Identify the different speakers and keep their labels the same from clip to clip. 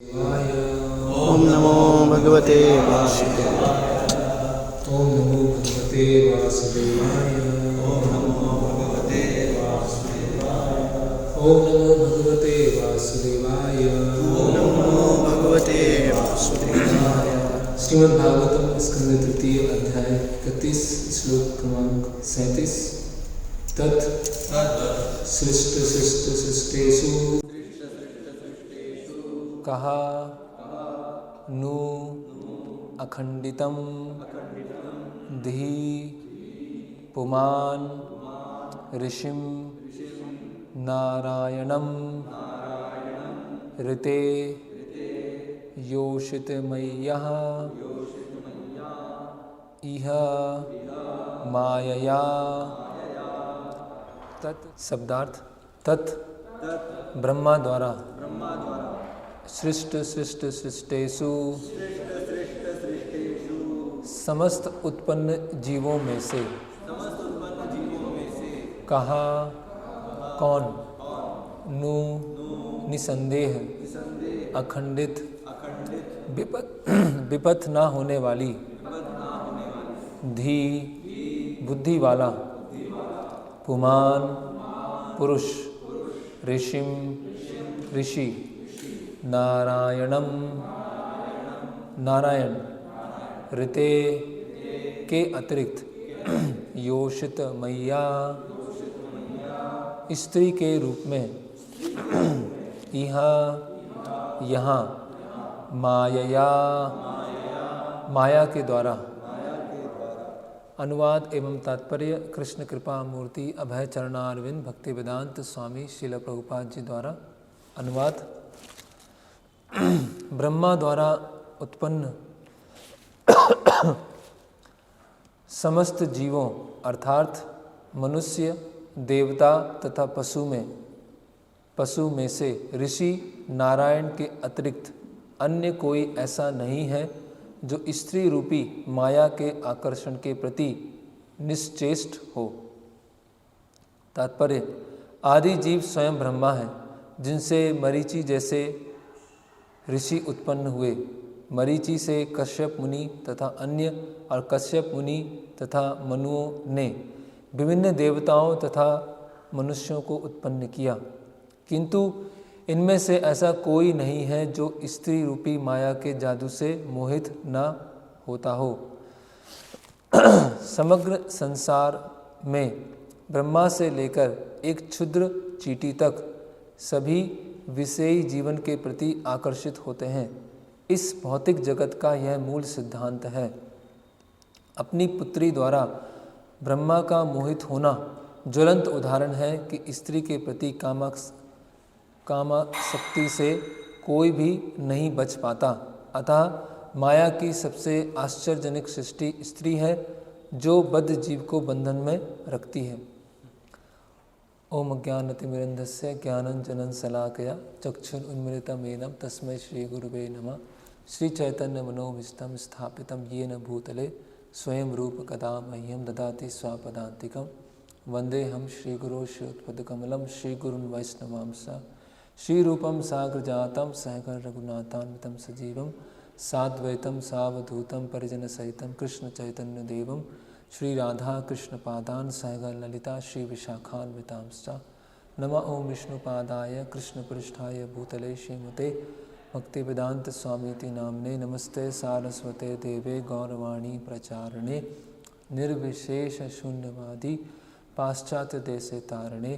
Speaker 1: ओम नमो भगवते वासुदेवाय।
Speaker 2: ओम नमो भगवते वासुदेवाय।
Speaker 1: ओम नमो भगवते वासुदेवाय।
Speaker 2: ओम नमो भगवते वासुदेवाय।
Speaker 1: ओम नमो भगवते वासुदेवाय।
Speaker 2: श्रीमद् भागवतम स्कंद तृतीय अध्याय 31 श्लोक क्रमांक 37। तत् सृष्ट सृष्ट सृष्टेषु कहा नु अखंडितम धी पुमान ऋषिम नारायणम ऋते योषितमय्यः इह मायया। तत् शब्दार्थ तत् ब्रह्मा द्वारा सृष्ट सृष्ट सृष्टेषु समस्त उत्पन्न जीवों में से कहा कौन नु निसंदेह अखंडित विपथ न होने वाली धी बुद्धि वाला पुमान पुरुष ऋषिम ऋषि नारायणम नारायण ऋते के अतिरिक्त योषित मैया स्त्री के रूप में यहाँ मायया माया के द्वारा। अनुवाद एवं तात्पर्य कृष्ण कृपा मूर्ति अभय चरणारविंद भक्ति वेदांत स्वामी श्रील प्रभुपाद जी द्वारा। अनुवाद ब्रह्मा द्वारा उत्पन्न समस्त जीवों अर्थात मनुष्य देवता तथा पशु में से ऋषि नारायण के अतिरिक्त अन्य कोई ऐसा नहीं है जो स्त्री रूपी माया के आकर्षण के प्रति निश्चेष्ट हो। तात्पर्य आदि जीव स्वयं ब्रह्मा है जिनसे मरीचि जैसे ऋषि उत्पन्न हुए। मरीचि से कश्यप मुनि तथा अन्य और कश्यप मुनि तथा मनुओं ने विभिन्न देवताओं तथा मनुष्यों को उत्पन्न किया, किंतु इनमें से ऐसा कोई नहीं है जो स्त्री रूपी माया के जादू से मोहित न होता हो। समग्र संसार में ब्रह्मा से लेकर एक क्षुद्र चींटी तक सभी विषयी जीवन के प्रति आकर्षित होते हैं। इस भौतिक जगत का यह मूल सिद्धांत है। अपनी पुत्री द्वारा ब्रह्मा का मोहित होना ज्वलंत उदाहरण है कि स्त्री के प्रति कामासक्ति से कोई भी नहीं बच पाता। अतः माया की सबसे आश्चर्यजनक सृष्टि स्त्री है जो बद्ध जीव को बंधन में रखती है। ओम अज्ञानतिमिरन्धस्य ज्ञानंजनं शलाकया चक्षुरुन्मीलितं येन तस्मै श्रीगुरुवे नमः। श्रीचैतन्यमनोभीष्टं स्थापितं येन भूतले स्वयं रूप कदा मह्यं ददाति स्वापदान्तिकं। वन्देऽहं श्रीगुरो श्रीयुतपदकमलं श्रीगुरुन् वैष्णवांश श्रीरूपं साग्रजातं सहगण रघुनाथान्वितं सजीवं साद्वैतं सावधूतं परिजनसहितं कृष्णचैतन्यदेवं श्री राधा कृष्ण पादान सहगण ललिता श्री विशाखान्वितांश्च। नमः ओं विष्णुपादाय कृष्णपृष्ठाय भूतले श्रीमते भक्तिवेदांत स्वामीति नाम्ने। नमस्ते सारस्वते देवे गौरवाणी प्रचारणे निर्विशेष शून्यवादी पाश्चात्य देशे तारणे।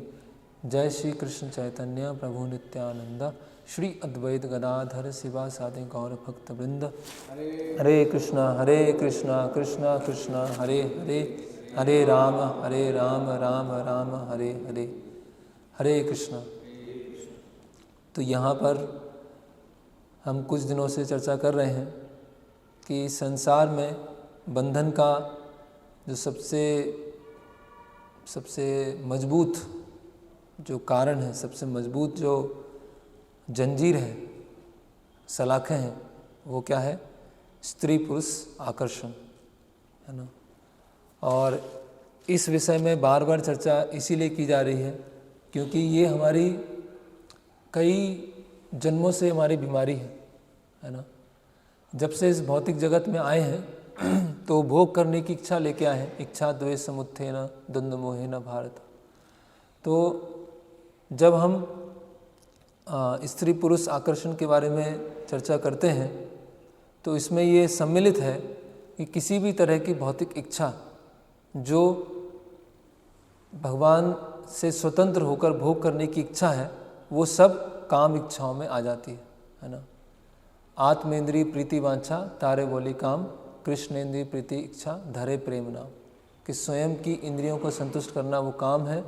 Speaker 2: जय श्री कृष्ण चैतन्य प्रभु नित्यानंद श्री अद्वैत गदाधर शिवासादि गौर भक्त वृंद। हरे कृष्णा कृष्णा कृष्णा हरे हरे, हरे राम राम राम हरे हरे। हरे कृष्णा। तो यहाँ पर हम कुछ दिनों से चर्चा कर रहे हैं कि संसार में बंधन का जो सबसे मजबूत जो कारण है, सबसे मजबूत जो जंजीर है, सलाखें हैं, वो क्या है? स्त्री पुरुष आकर्षण, है ना। और इस विषय में बार बार चर्चा इसीलिए की जा रही है क्योंकि ये हमारी कई जन्मों से हमारी बीमारी है। है ना। जब से इस भौतिक जगत में आए हैं तो भोग करने की इच्छा लेके आए हैं, इच्छा द्वेष समुत्थेन द्वंद्व मोहेन भारत। तो जब हम स्त्री पुरुष आकर्षण के बारे में चर्चा करते हैं तो इसमें ये सम्मिलित है कि किसी भी तरह की भौतिक इच्छा जो भगवान से स्वतंत्र होकर भोग करने की इच्छा है वो सब काम इच्छाओं में आ जाती है ना। आत्मेंद्रिय प्रीति वांछा तारे बोली काम, कृष्णेंद्रिय प्रीति इच्छा धरे प्रेम नाम। कि स्वयं की इंद्रियों को संतुष्ट करना वो काम है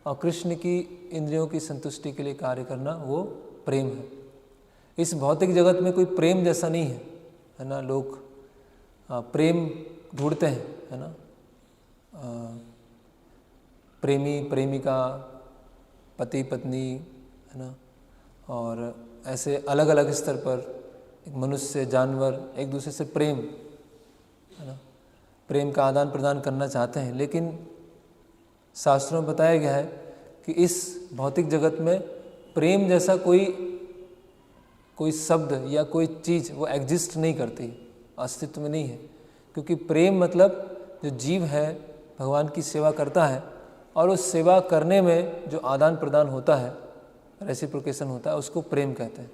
Speaker 2: और कृष्ण की इंद्रियों की संतुष्टि के लिए कार्य करना वो प्रेम है। इस भौतिक जगत में कोई प्रेम जैसा नहीं है ना। लोग प्रेम ढूंढते हैं, है ना। प्रेमी प्रेमिका, पति पत्नी, है ना, और ऐसे अलग अलग स्तर पर मनुष्य जानवर एक दूसरे से प्रेम, है ना, प्रेम का आदान प्रदान करना चाहते हैं। लेकिन शास्त्रों में बताया गया है कि इस भौतिक जगत में प्रेम जैसा कोई शब्द या कोई चीज़ वो एग्जिस्ट नहीं करती, अस्तित्व में नहीं है। क्योंकि प्रेम मतलब जो जीव है भगवान की सेवा करता है और उस सेवा करने में जो आदान प्रदान होता है, रेसिप्रोकेशन होता है, उसको प्रेम कहते हैं।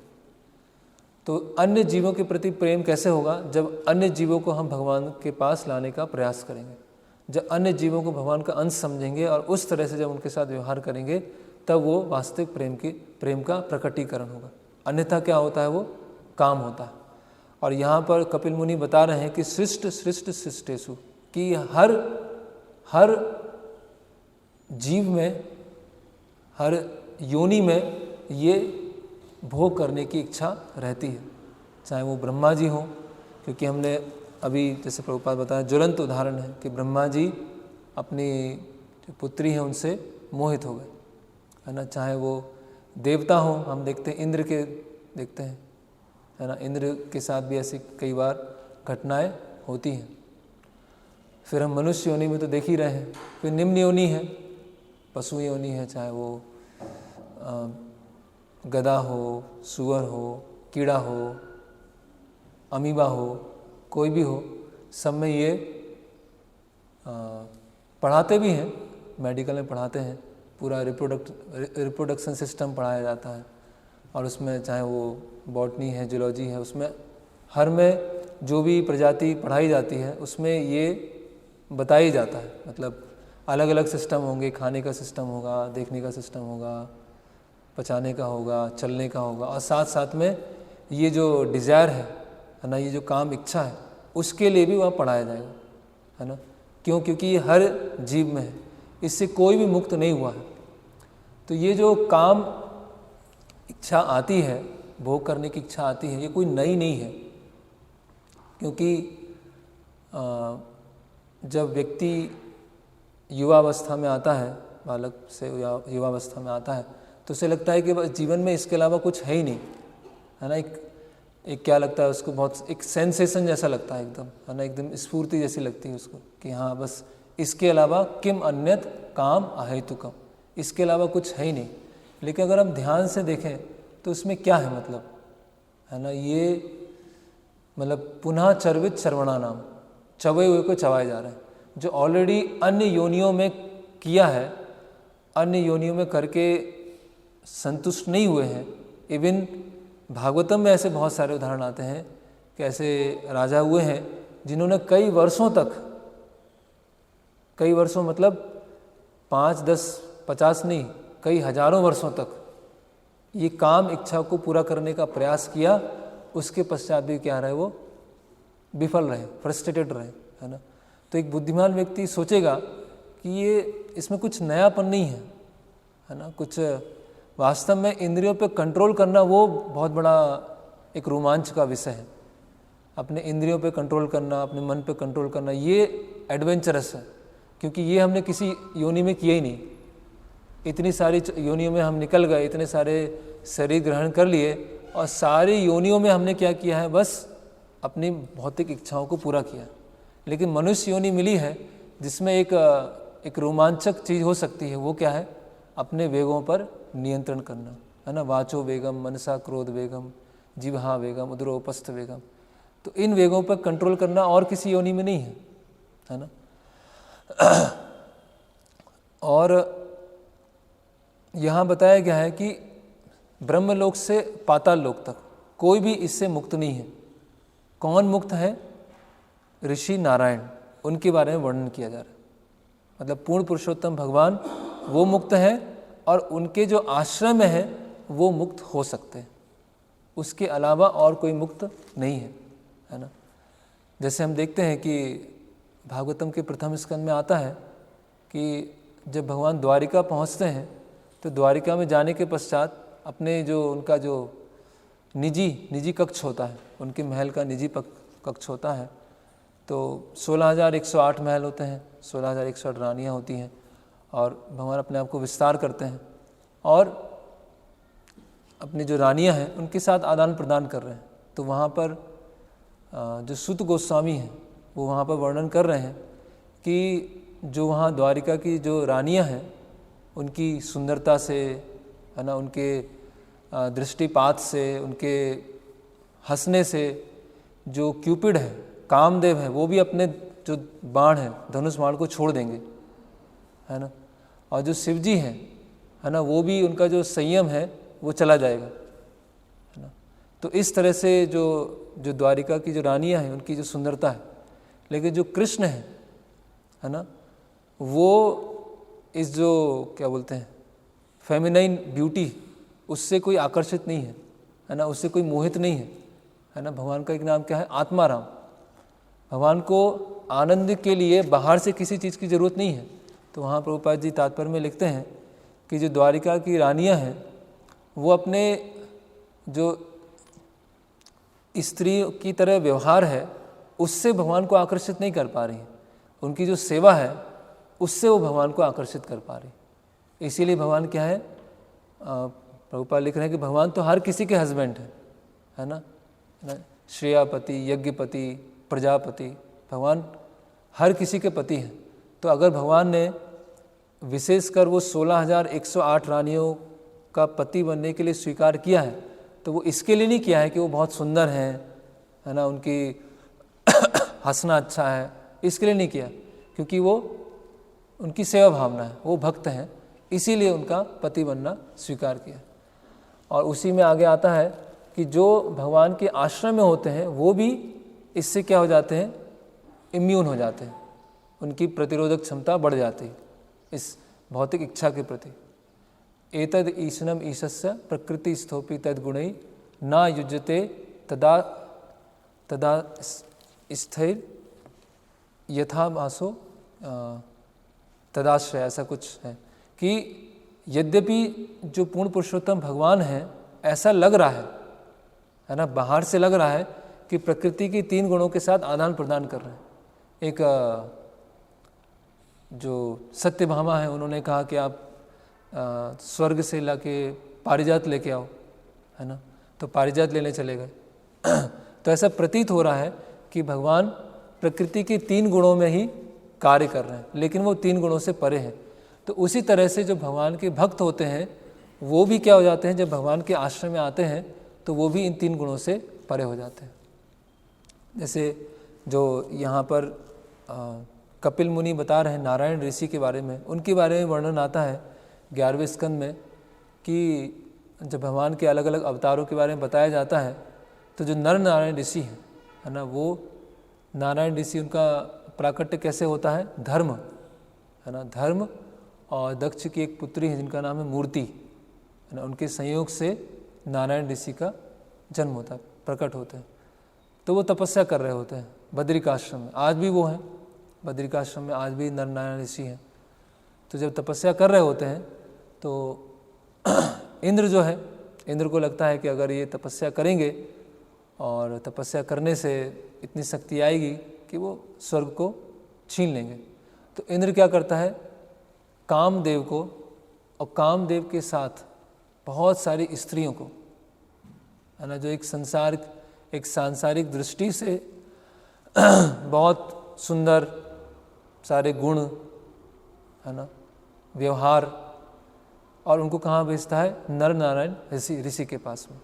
Speaker 2: तो अन्य जीवों के प्रति प्रेम कैसे होगा? जब अन्य जीवों को हम भगवान के पास लाने का प्रयास करेंगे, जब अन्य जीवों को भगवान का अंश समझेंगे और उस तरह से जब उनके साथ व्यवहार करेंगे, तब वो वास्तविक प्रेम का प्रकटीकरण होगा। अन्यथा क्या होता है? वो काम होता है। और यहाँ पर कपिल मुनि बता रहे हैं कि सृष्ट सृष्ट सृष्टेषु, कि हर जीव में, हर योनि में ये भोग करने की इच्छा रहती है। चाहे वो ब्रह्मा जी हों, क्योंकि हमने अभी जैसे प्रभुपाद बताया ज्वलंत उदाहरण है कि ब्रह्मा जी अपनी जो पुत्री है उनसे मोहित हो गए, है ना। चाहे वो देवता हों, हम देखते हैं इंद्र के देखते हैं, है ना, इंद्र के साथ भी ऐसी कई बार घटनाएं होती हैं। फिर हम मनुष्य योनि में तो देख ही रहे हैं। फिर निम्न योनि है, पशु योनि है, चाहे वो गधा हो, सूअर हो, कीड़ा हो, अमीबा हो, कोई भी हो, सब में ये पढ़ाते भी हैं, मेडिकल में पढ़ाते हैं, पूरा रिप्रोडक्शन सिस्टम पढ़ाया जाता है। और उसमें चाहे वो बॉटनी है, जूलॉजी है, उसमें हर में जो भी प्रजाति पढ़ाई जाती है उसमें ये बताया जाता है। मतलब अलग अलग सिस्टम होंगे, खाने का सिस्टम होगा, देखने का सिस्टम होगा, पचाने का होगा, चलने का होगा, और साथ साथ में ये जो डिज़ायर है ना, ये जो काम इच्छा है, उसके लिए भी वहाँ पढ़ाया जाएगा, है ना। क्यों? क्योंकि ये हर जीव में है, इससे कोई भी मुक्त नहीं हुआ है। तो ये जो काम इच्छा आती है, भोग करने की इच्छा आती है, ये कोई नई नहीं है। क्योंकि जब व्यक्ति युवावस्था में आता है, बालक से युवावस्था में आता है, तो उसे लगता है कि बस जीवन में इसके अलावा कुछ है ही नहीं, है ना। एक क्या लगता है उसको, बहुत एक सेंसेशन जैसा लगता है एकदम, है ना, एकदम स्फूर्ति जैसी लगती है उसको कि हाँ बस इसके अलावा किम अन्यत काम अहेतुकम, इसके अलावा कुछ है ही नहीं। लेकिन अगर हम ध्यान से देखें तो उसमें क्या है, मतलब, है ना, ये मतलब पुनः चर्वित चर्वणा नाम, चबे हुए को चबाए जा रहे हैं। जो ऑलरेडी अन्य योनियों में किया है, अन्य योनियों में करके संतुष्ट नहीं हुए हैं। इवन भागवतम में ऐसे बहुत सारे उदाहरण आते हैं कि ऐसे राजा हुए हैं जिन्होंने कई वर्षों मतलब 5, 10, 50 नहीं, कई हजारों वर्षों तक ये काम इच्छा को पूरा करने का प्रयास किया। उसके पश्चात भी क्या रहे, वो विफल रहे, फ्रस्ट्रेटेड रहे, है ना। तो एक बुद्धिमान व्यक्ति सोचेगा कि ये इसमें कुछ नयापन नहीं है ना, कुछ वास्तव में इंद्रियों पे कंट्रोल करना वो बहुत बड़ा एक रोमांच का विषय है। अपने इंद्रियों पे कंट्रोल करना, अपने मन पे कंट्रोल करना, ये एडवेंचरस है, क्योंकि ये हमने किसी योनि में किया ही नहीं। इतनी सारी योनियों में हम निकल गए, इतने सारे शरीर ग्रहण कर लिए, और सारी योनियों में हमने क्या किया है, बस अपनी भौतिक इच्छाओं को पूरा किया। लेकिन मनुष्य योनि मिली है जिसमें एक रोमांचक चीज़ हो सकती है। वो क्या है? अपने वेगों पर नियंत्रण करना, है ना। वाचो वेगम मनसा क्रोध वेगम, जीवहा वेगम उदरोपस्थ वेगम। तो इन वेगों पर कंट्रोल करना और किसी योनि में नहीं है ना। और यहाँ बताया गया है कि ब्रह्मलोक से पाताल लोक तक कोई भी इससे मुक्त नहीं है। कौन मुक्त है? ऋषि नारायण, उनके बारे में वर्णन किया जा रहा है। मतलब पूर्ण पुरुषोत्तम भगवान वो मुक्त है और उनके जो आश्रम में है वो मुक्त हो सकते हैं, उसके अलावा और कोई मुक्त नहीं है ना। जैसे हम देखते हैं कि भागवतम के प्रथम स्कंद में आता है कि जब भगवान द्वारिका पहुंचते हैं तो द्वारिका में जाने के पश्चात अपने जो उनका जो निजी कक्ष होता है, उनके महल का निजी कक्ष होता है, तो 16,108 महल होते हैं, 16,108 रानियाँ होती हैं और भगवान अपने आप को विस्तार करते हैं और अपनी जो रानियाँ हैं उनके साथ आदान प्रदान कर रहे हैं। तो वहाँ पर जो सूत गोस्वामी हैं वो वहाँ पर वर्णन कर रहे हैं कि जो वहाँ द्वारिका की जो रानियाँ हैं उनकी सुंदरता से, है ना, उनके दृष्टिपात से, उनके हंसने से जो क्यूपिड है, कामदेव है, वो भी अपने जो बाण है, धनुष बाण को छोड़ देंगे, है ना। और जो शिव जी हैं, है ना, वो भी उनका जो संयम है वो चला जाएगा, है ना। तो इस तरह से जो द्वारिका की जो रानियाँ हैं उनकी जो सुंदरता है, लेकिन जो कृष्ण है ना, वो इस जो क्या बोलते हैं फेमिनाइन ब्यूटी, उससे कोई आकर्षित नहीं है ना, उससे कोई मोहित नहीं है ना। भगवान का एक नाम क्या है? आत्माराम। भगवान को आनंद के लिए बाहर से किसी चीज़ की ज़रूरत नहीं है। तो वहाँ प्रभुपाद जी तात्पर्य में लिखते हैं कि जो द्वारिका की रानियाँ हैं वो अपने जो स्त्री की तरह व्यवहार है उससे भगवान को आकर्षित नहीं कर पा रही हैं। उनकी जो सेवा है उससे वो भगवान को आकर्षित कर पा रही। इसीलिए भगवान क्या है, प्रभुपाद लिख रहे हैं कि भगवान तो हर किसी के हस्बैंड है ना, श्रेयापति, यज्ञपति, प्रजापति, भगवान हर किसी के पति हैं। तो अगर भगवान ने विशेषकर वो 16,108 रानियों का पति बनने के लिए स्वीकार किया है तो वो इसके लिए नहीं किया है कि वो बहुत सुंदर हैं, है ना, उनकी हंसना अच्छा है, इसके लिए नहीं किया, क्योंकि वो उनकी सेवा भावना है, वो भक्त हैं, इसीलिए उनका पति बनना स्वीकार किया। और उसी में आगे आता है कि जो भगवान के आश्रम में होते हैं वो भी इससे क्या हो जाते हैं, इम्यून हो जाते हैं, उनकी प्रतिरोधक क्षमता बढ़ जाती है इस भौतिक इच्छा के प्रति। एतद ईशनम ईशस्य प्रकृति स्थोपी तद गुणै ना युज्यते तदा स्थिर यथा मासो तदाश्रय, ऐसा कुछ है कि यद्यपि जो पूर्ण पुरुषोत्तम भगवान हैं, ऐसा लग रहा है ना, बाहर से लग रहा है कि प्रकृति की 3 गुणों के साथ आदान प्रदान कर रहे हैं। एक जो सत्यभामा है उन्होंने कहा कि आप स्वर्ग से लाके पारिजात लेके आओ, है ना, तो पारिजात लेने चले गए। तो ऐसा प्रतीत हो रहा है कि भगवान प्रकृति के 3 गुणों में ही कार्य कर रहे हैं, लेकिन वो 3 गुणों से परे हैं। तो उसी तरह से जो भगवान के भक्त होते हैं वो भी क्या हो जाते हैं, जब भगवान के आश्रम में आते हैं तो वो भी इन 3 गुणों से परे हो जाते हैं। जैसे जो यहाँ पर कपिल मुनि बता रहे हैं नारायण ऋषि के बारे में, उनके बारे में वर्णन आता है 11वें स्कंद में कि जब भगवान के अलग अलग अवतारों के बारे में बताया जाता है तो जो नर नारायण ऋषि हैं, है ना, वो नारायण ऋषि उनका प्राकट्य कैसे होता है, धर्म, है ना, धर्म और दक्ष की एक पुत्री है जिनका नाम है मूर्ति, है ना, उनके संयोग से नारायण ऋषि का जन्म होता है, प्रकट होते हैं। तो वो तपस्या कर रहे होते हैं बद्रिकाश्रम में, आज भी वो हैं बद्रिकाश्रम में, आज भी नर नारायण ऋषि हैं। तो जब तपस्या कर रहे होते हैं तो इंद्र जो है, इंद्र को लगता है कि अगर ये तपस्या करेंगे और तपस्या करने से इतनी शक्ति आएगी कि वो स्वर्ग को छीन लेंगे। तो इंद्र क्या करता है, कामदेव को और कामदेव के साथ बहुत सारी स्त्रियों को, है ना, जो एक सांसारिक दृष्टि से बहुत सुंदर सारे गुण, है ना, व्यवहार, और उनको कहाँ भेजता है, नर नारायण ऋषि के पास में।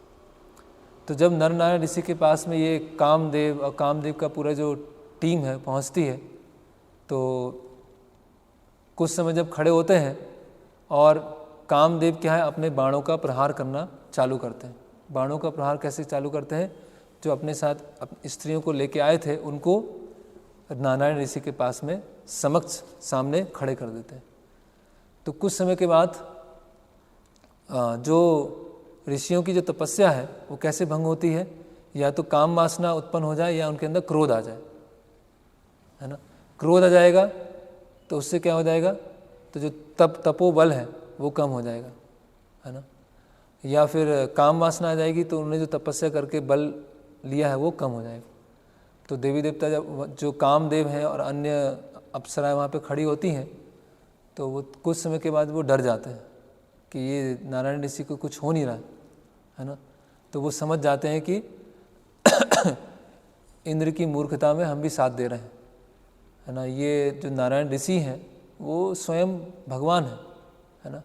Speaker 2: तो जब नर नारायण ऋषि के पास में ये कामदेव और कामदेव का पूरा जो टीम है पहुंचती है, तो कुछ समय जब खड़े होते हैं और कामदेव क्या है अपने बाणों का प्रहार करना चालू करते हैं। बाणों का प्रहार कैसे चालू करते हैं? जो अपने साथ स्त्रियों को लेके आए थे उनको नारायण ऋषि के पास में समक्ष सामने खड़े कर देते हैं। तो कुछ समय के बाद जो ऋषियों की जो तपस्या है वो कैसे भंग होती है? या तो काम वासना उत्पन्न हो जाए या उनके अंदर क्रोध आ जाए, है ना। क्रोध आ जाएगा तो उससे क्या हो जाएगा? तो जो तपोबल है वो कम हो जाएगा, है ना। या फिर काम वासना आ जाएगी तो उन्होंने जो तपस्या करके बल लिया है वो कम हो जाएगा। तो देवी देवता जब जो कामदेव हैं और अन्य अप्सराएं वहाँ पे खड़ी होती हैं तो वो कुछ समय के बाद वो डर जाते हैं कि ये नारायण ऋषि को कुछ हो नहीं रहा है ना। तो वो समझ जाते हैं कि इंद्र की मूर्खता में हम भी साथ दे रहे हैं, है ना। ये जो नारायण ऋषि हैं वो स्वयं भगवान है ना।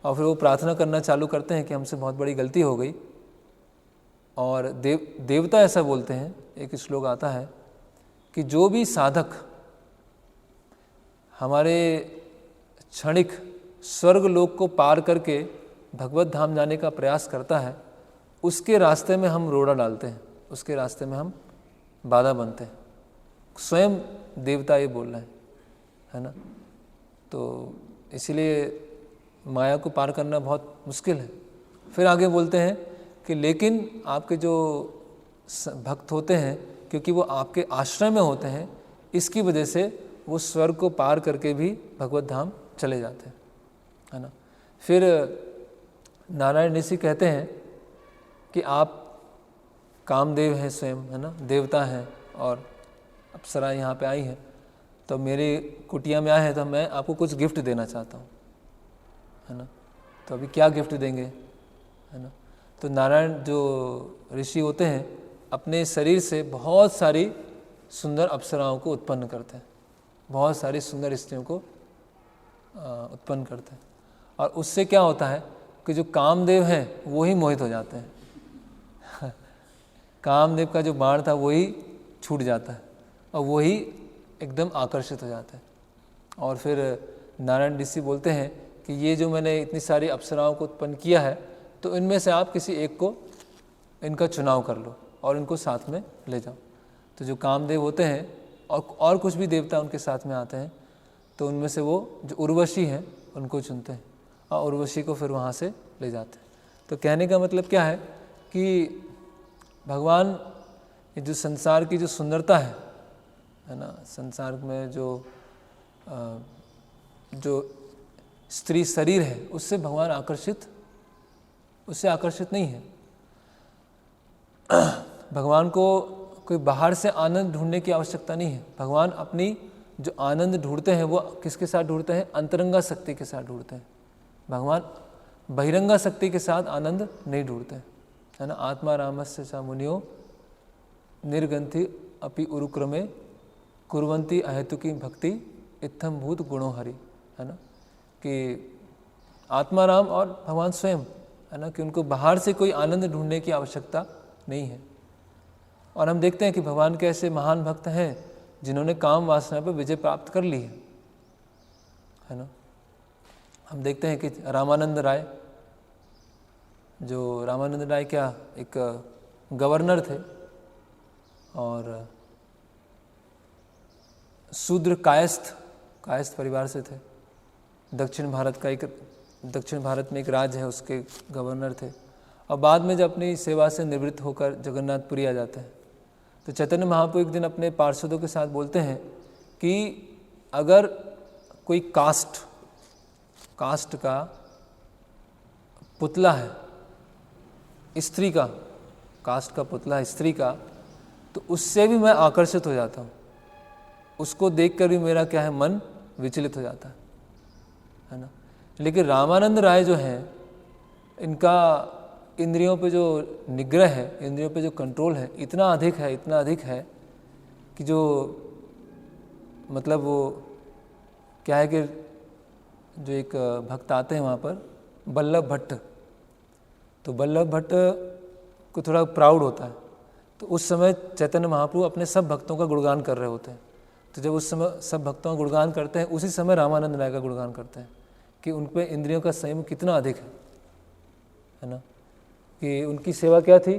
Speaker 2: और फिर वो प्रार्थना करना चालू करते हैं कि हमसे बहुत बड़ी गलती हो गई। और देवता ऐसा बोलते हैं, एक श्लोक आता है कि जो भी साधक हमारे क्षणिक स्वर्ग लोक को पार करके भगवत धाम जाने का प्रयास करता है उसके रास्ते में हम रोड़ा डालते हैं, उसके रास्ते में हम बाधा बनते हैं। स्वयं देवता ये बोल रहे हैं, है ना। तो इसीलिए माया को पार करना बहुत मुश्किल है। फिर आगे बोलते हैं कि लेकिन आपके जो भक्त होते हैं क्योंकि वो आपके आश्रय में होते हैं इसकी वजह से वो स्वर्ग को पार करके भी भगवत धाम चले जाते हैं, है ना। फिर नारायण ऋषि कहते हैं कि आप कामदेव हैं स्वयं, है ना, देवता हैं और अप्सरा यहाँ पे आई हैं, तो मेरी कुटिया में आए हैं तो मैं आपको कुछ गिफ्ट देना चाहता हूँ, है ना। तो अभी क्या गिफ्ट देंगे, है ना। तो नारायण जो ऋषि होते हैं अपने शरीर से बहुत सारी सुंदर अप्सराओं को उत्पन्न करते हैं, बहुत सारी सुंदर स्त्रियों को उत्पन्न करते हैं। और उससे क्या होता है कि जो कामदेव हैं वो ही मोहित हो जाते हैं कामदेव का जो बाण था वही छूट जाता है और वही एकदम आकर्षित हो जाता है। और फिर नारायण ऋषि बोलते हैं कि ये जो मैंने इतनी सारी अप्सराओं को उत्पन्न किया है तो इनमें से आप किसी एक को इनका चुनाव कर लो और इनको साथ में ले जाओ। तो जो कामदेव होते हैं और कुछ भी देवता उनके साथ में आते हैं तो उनमें से वो जो उर्वशी हैं उनको चुनते हैं और उर्वशी को फिर वहाँ से ले जाते हैं। तो कहने का मतलब क्या है कि भगवान ये जो संसार की जो सुंदरता है ना, संसार में जो स्त्री शरीर है उससे भगवान उससे आकर्षित नहीं है। भगवान को कोई बाहर से आनंद ढूंढने की आवश्यकता नहीं है। भगवान अपनी जो आनंद ढूंढते हैं वो किसके साथ ढूंढते हैं? अंतरंगा शक्ति के साथ ढूंढते हैं। भगवान बहिरंगा शक्ति के साथ आनंद नहीं ढूंढते हैं, है ना। आत्मा रामस्य च मुनियो निर्गंथि अपि उरुक्रमे कुर्वन्ति अहेतुकी भक्ति इत्थम भूत गुणो हरि, है ना। कि आत्माराम और भगवान स्वयं, है ना, कि उनको बाहर से कोई आनंद ढूंढने की आवश्यकता नहीं है। और हम देखते हैं कि भगवान के ऐसे महान भक्त हैं जिन्होंने काम वासना पर विजय प्राप्त कर ली है ना। हम देखते हैं कि रामानंद राय क्या एक गवर्नर थे और शूद्र कायस्थ परिवार से थे। दक्षिण भारत में एक राज्य है उसके गवर्नर थे और बाद में जब अपनी सेवा से निवृत्त होकर जगन्नाथपुरी आ जाते हैं तो चैतन्य महाप्रभु एक दिन अपने पार्षदों के साथ बोलते हैं कि अगर कोई कास्ट का पुतला है स्त्री का, कास्ट का पुतला है स्त्री का, तो उससे भी मैं आकर्षित हो जाता हूँ, उसको देखकर भी मेरा क्या है मन विचलित हो जाता है ना। लेकिन रामानंद राय जो हैं इनका इंद्रियों पे जो निग्रह है, इंद्रियों पे जो कंट्रोल है इतना अधिक है कि जो मतलब वो क्या है कि जो एक भक्त आते हैं वहाँ पर बल्लभ भट्ट, तो बल्लभ भट्ट को थोड़ा प्राउड होता है। तो उस समय चैतन्य महाप्रभु अपने सब भक्तों का गुणगान कर रहे होते हैं। तो जब उस समय सब भक्तों का गुणगान करते हैं, उसी समय रामानंद राय का गुणगान करते हैं कि उन पे इंद्रियों का संयम कितना अधिक है ना। कि उनकी सेवा क्या थी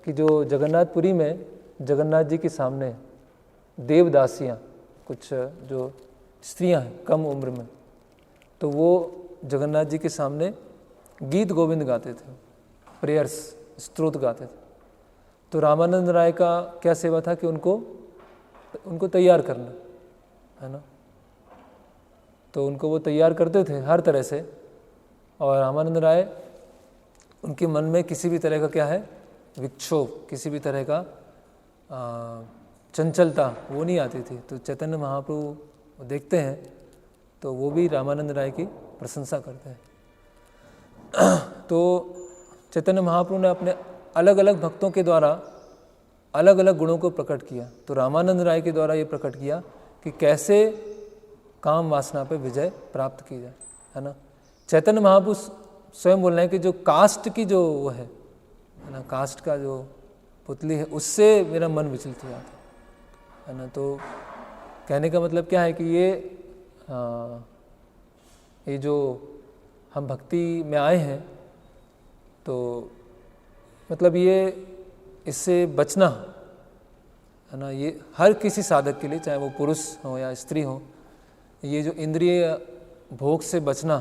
Speaker 2: कि जो जगन्नाथपुरी में जगन्नाथ जी के सामने देवदासियाँ, कुछ जो स्त्रियाँ हैं कम उम्र में, तो वो जगन्नाथ जी के सामने गीत गोविंद गाते थे, प्रेयर्स, स्तोत्र गाते थे। तो रामानंद राय का क्या सेवा था कि उनको तैयार करना, है ना। तो उनको वो तैयार करते थे हर तरह से, और रामानंद राय उनके मन में किसी भी तरह का क्या है विक्षोभ, किसी भी तरह का चंचलता वो नहीं आती थी। तो चैतन्य महाप्रभु देखते हैं तो वो भी रामानंद राय की प्रशंसा करते हैं। तो चैतन्य महाप्रभु ने अपने अलग अलग भक्तों के द्वारा अलग अलग गुणों को प्रकट किया। तो रामानंद राय के द्वारा ये प्रकट किया कि कैसे काम वासना पे विजय प्राप्त की जाए, है ना। चैतन्य महाप्रभु स्वयं बोल रहे हैं कि जो कास्ट की जो वो है ना, कास्ट का जो पुतली है, उससे मेरा मन विचलित हुआ था, है ना। तो कहने का मतलब क्या है कि ये जो हम भक्ति में आए हैं, तो मतलब ये इससे बचना, है ना, ये हर किसी साधक के लिए, चाहे वो पुरुष हो या स्त्री हो, ये जो इंद्रिय भोग से बचना,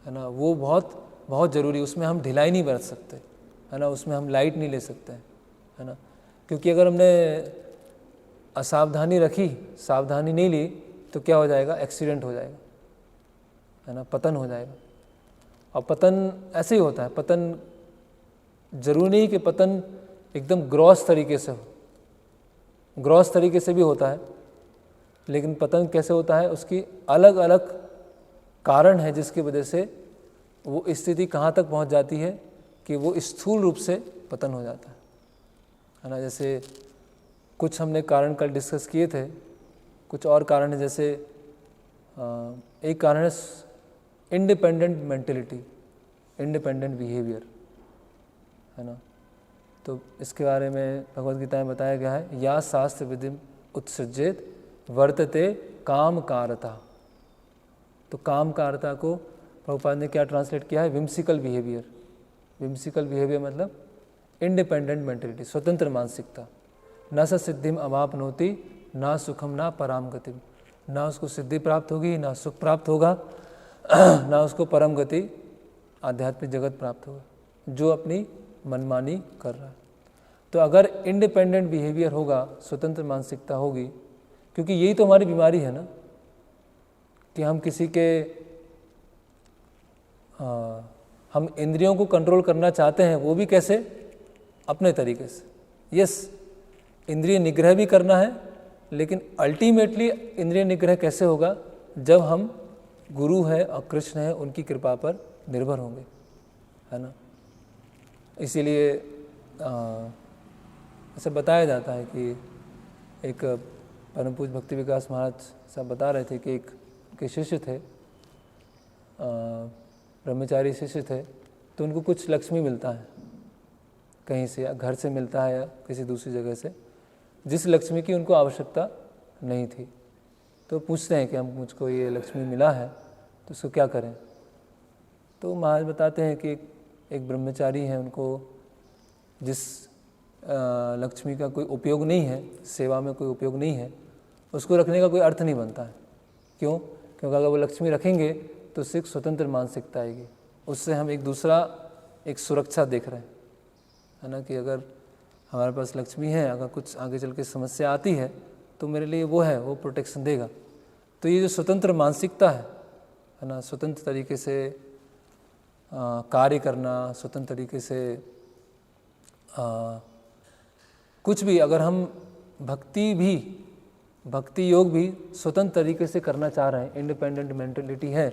Speaker 2: है ना, वो बहुत बहुत ज़रूरी। उसमें हम ढिलाई नहीं बरत सकते, है ना, उसमें हम लाइट नहीं ले सकते, है ना। क्योंकि अगर हमने असावधानी रखी, सावधानी नहीं ली, तो क्या हो जाएगा, एक्सीडेंट हो जाएगा, है ना, पतन हो जाएगा। और पतन ऐसे ही होता है, पतन जरूरी नहीं कि पतन एकदम ग्रॉस तरीके से हो, ग्रॉस तरीके से भी होता है, लेकिन पतन कैसे होता है, उसकी अलग अलग कारण है जिसकी वजह से वो स्थिति कहाँ तक पहुँच जाती है कि वो स्थूल रूप से पतन हो जाता है ना। जैसे कुछ हमने कारण कल डिस्कस किए थे, कुछ और कारण है, जैसे एक कारण है इंडिपेंडेंट मेंटेलिटी, इंडिपेंडेंट बिहेवियर, है ना। तो इसके बारे में भगवद गीता में बताया गया है, या शास्त्र विधिम उत्सृजेत वर्तते काम कारता। तो काम कारता को प्रभुपाद ने क्या ट्रांसलेट किया है, विम्सिकल बिहेवियर। विम्सिकल बिहेवियर मतलब इंडिपेंडेंट मेंटेलिटी, स्वतंत्र मानसिकता। न स सिद्धिम अवापनोति ना सुखम ना पराम गतिम। ना उसको सिद्धि प्राप्त होगी, ना सुख प्राप्त होगा, ना उसको परम गति आध्यात्मिक जगत प्राप्त होगा, जो अपनी मनमानी कर रहा है। तो अगर इंडिपेंडेंट बिहेवियर होगा, स्वतंत्र मानसिकता होगी, क्योंकि यही तो हमारी बीमारी है ना, कि हम किसी के हम इंद्रियों को कंट्रोल करना चाहते हैं, वो भी कैसे, अपने तरीके से। यस, इंद्रिय निग्रह भी करना है, लेकिन अल्टीमेटली इंद्रिय निग्रह कैसे होगा, जब हम गुरु है और कृष्ण है उनकी कृपा पर निर्भर होंगे, है ना। इसीलिए ऐसा बताया जाता है कि एक परम पूज्य भक्ति विकास महाराज साहब बता रहे थे कि एक के शिष्य थे, ब्रह्मचारी शिष्य थे, तो उनको कुछ लक्ष्मी मिलता है कहीं से, या घर से मिलता है या किसी दूसरी जगह से, जिस लक्ष्मी की उनको आवश्यकता नहीं थी। तो पूछते हैं कि हम मुझको ये लक्ष्मी मिला है तो उसको क्या करें। तो महाराज बताते हैं कि एक ब्रह्मचारी है, उनको जिस लक्ष्मी का कोई उपयोग नहीं है, सेवा में कोई उपयोग नहीं है, उसको रखने का कोई अर्थ नहीं बनता है। क्यों? क्योंकि अगर वो लक्ष्मी रखेंगे तो उससे एक स्वतंत्र मानसिकता आएगी, उससे हम एक दूसरा एक सुरक्षा देख रहे हैं, है ना, कि अगर हमारे पास लक्ष्मी है, अगर कुछ आगे चल के समस्या आती है तो मेरे लिए वो है, वो प्रोटेक्शन देगा। तो ये जो स्वतंत्र मानसिकता है ना, स्वतंत्र तरीके से कार्य करना, स्वतंत्र तरीके से कुछ भी, अगर हम भक्ति योग भी स्वतंत्र तरीके से करना चाह रहे हैं, इंडिपेंडेंट मेंटेलिटी है,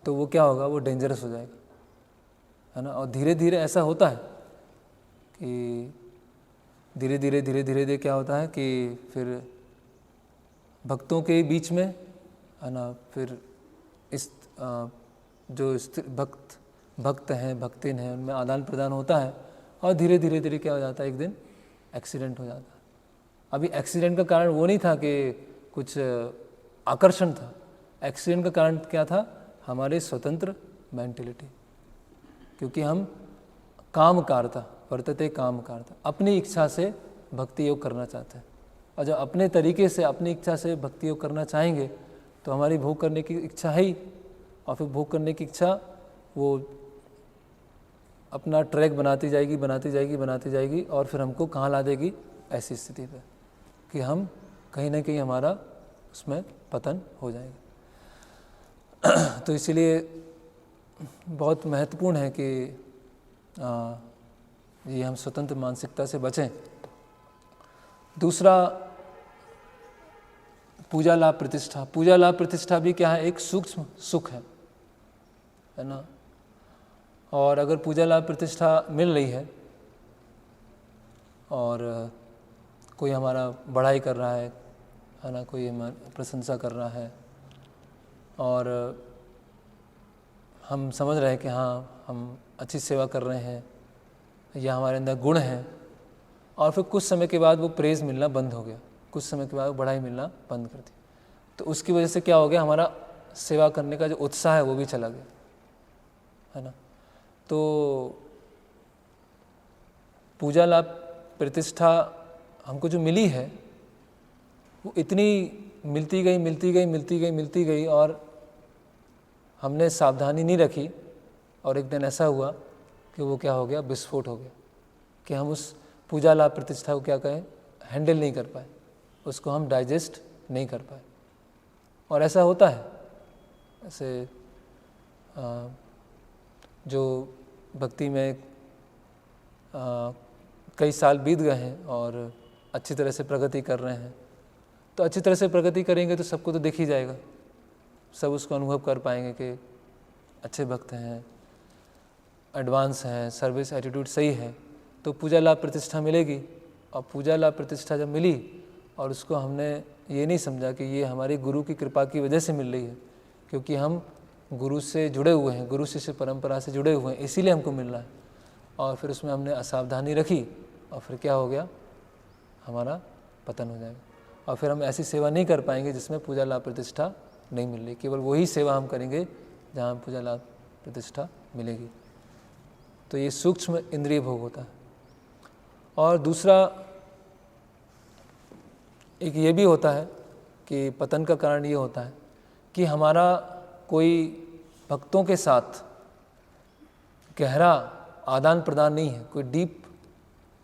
Speaker 2: तो वो क्या होगा, वो डेंजरस हो जाएगा, है ना। और धीरे धीरे ऐसा होता है कि धीरे धीरे क्या होता है कि फिर भक्तों के बीच में, है ना, फिर इस जो भक्त हैं, भक्तिन हैं, उनमें आदान प्रदान होता है, और धीरे धीरे धीरे क्या हो जाता है, एक दिन एक्सीडेंट हो जाता है। अभी एक्सीडेंट का कारण वो नहीं था कि कुछ आकर्षण था, एक्सीडेंट का कारण क्या था, हमारे स्वतंत्र मेंटेलिटी, क्योंकि हम कामकारता वर्तते कामकारता, अपनी इच्छा से भक्ति योग करना चाहते हैं। और जब अपने तरीके से अपनी इच्छा से भक्ति योग करना चाहेंगे तो हमारी भोग करने की इच्छा है ही, और फिर भोग करने की इच्छा वो अपना ट्रैक बनाती जाएगी बनाती जाएगी बनाती जाएगी, और फिर हमको कहाँ ला देगी, ऐसी स्थिति पे कि हम कहीं ना कहीं हमारा उसमें पतन हो जाएगा। तो इसीलिए बहुत महत्वपूर्ण है कि ये हम स्वतंत्र मानसिकता से बचें। दूसरा, पूजा लाभ प्रतिष्ठा। पूजा लाभ प्रतिष्ठा भी क्या है, एक सूक्ष्म सुख है ना। और अगर पूजा लाभ प्रतिष्ठा मिल रही है और कोई हमारा बढ़ाई कर रहा है ना, कोई हमारी प्रशंसा कर रहा है, और हम समझ रहे हैं कि हाँ हम अच्छी सेवा कर रहे हैं या हमारे अंदर गुण हैं, और फिर कुछ समय के बाद वो प्रेज़ मिलना बंद हो गया, कुछ समय के बाद वो बढ़ाई मिलना बंद कर दी, तो उसकी वजह से क्या हो गया, हमारा सेवा करने का जो उत्साह है वो भी चला गया, है ना। तो पूजा लाभ प्रतिष्ठा हमको जो मिली है वो इतनी मिलती गई मिलती गई मिलती गई मिलती गई, और हमने सावधानी नहीं रखी, और एक दिन ऐसा हुआ कि वो क्या हो गया, विस्फोट हो गया, कि हम उस पूजा लाभ प्रतिष्ठा को क्या कहें, हैंडल नहीं कर पाए, उसको हम डाइजेस्ट नहीं कर पाए। और ऐसा होता है, ऐसे जो भक्ति में कई साल बीत गए हैं और अच्छी तरह से प्रगति कर रहे हैं, तो अच्छी तरह से प्रगति करेंगे तो सबको तो दिख ही जाएगा, सब उसको अनुभव कर पाएंगे कि अच्छे भक्त हैं, एडवांस हैं, सर्विस एटीट्यूड सही है, तो पूजा लाभ प्रतिष्ठा मिलेगी। और पूजा लाभ प्रतिष्ठा जब मिली और उसको हमने ये नहीं समझा कि ये हमारी गुरु की कृपा की वजह से मिल रही है, क्योंकि हम गुरु से जुड़े हुए हैं, गुरु शिष्य परंपरा से जुड़े हुए हैं, इसीलिए हमको मिल रहा है, और फिर उसमें हमने असावधानी रखी और फिर क्या हो गया, हमारा पतन हो जाएगा, और फिर हम ऐसी सेवा नहीं कर पाएंगे जिसमें पूजा लाभ प्रतिष्ठा नहीं मिल रही। केवल वही सेवा हम करेंगे जहाँ पूजा लाभ प्रतिष्ठा मिलेगी। तो ये सूक्ष्म इंद्रिय भोग होता है। और दूसरा एक ये भी होता है कि पतन का कारण ये होता है कि हमारा कोई भक्तों के साथ गहरा आदान प्रदान नहीं है, कोई डीप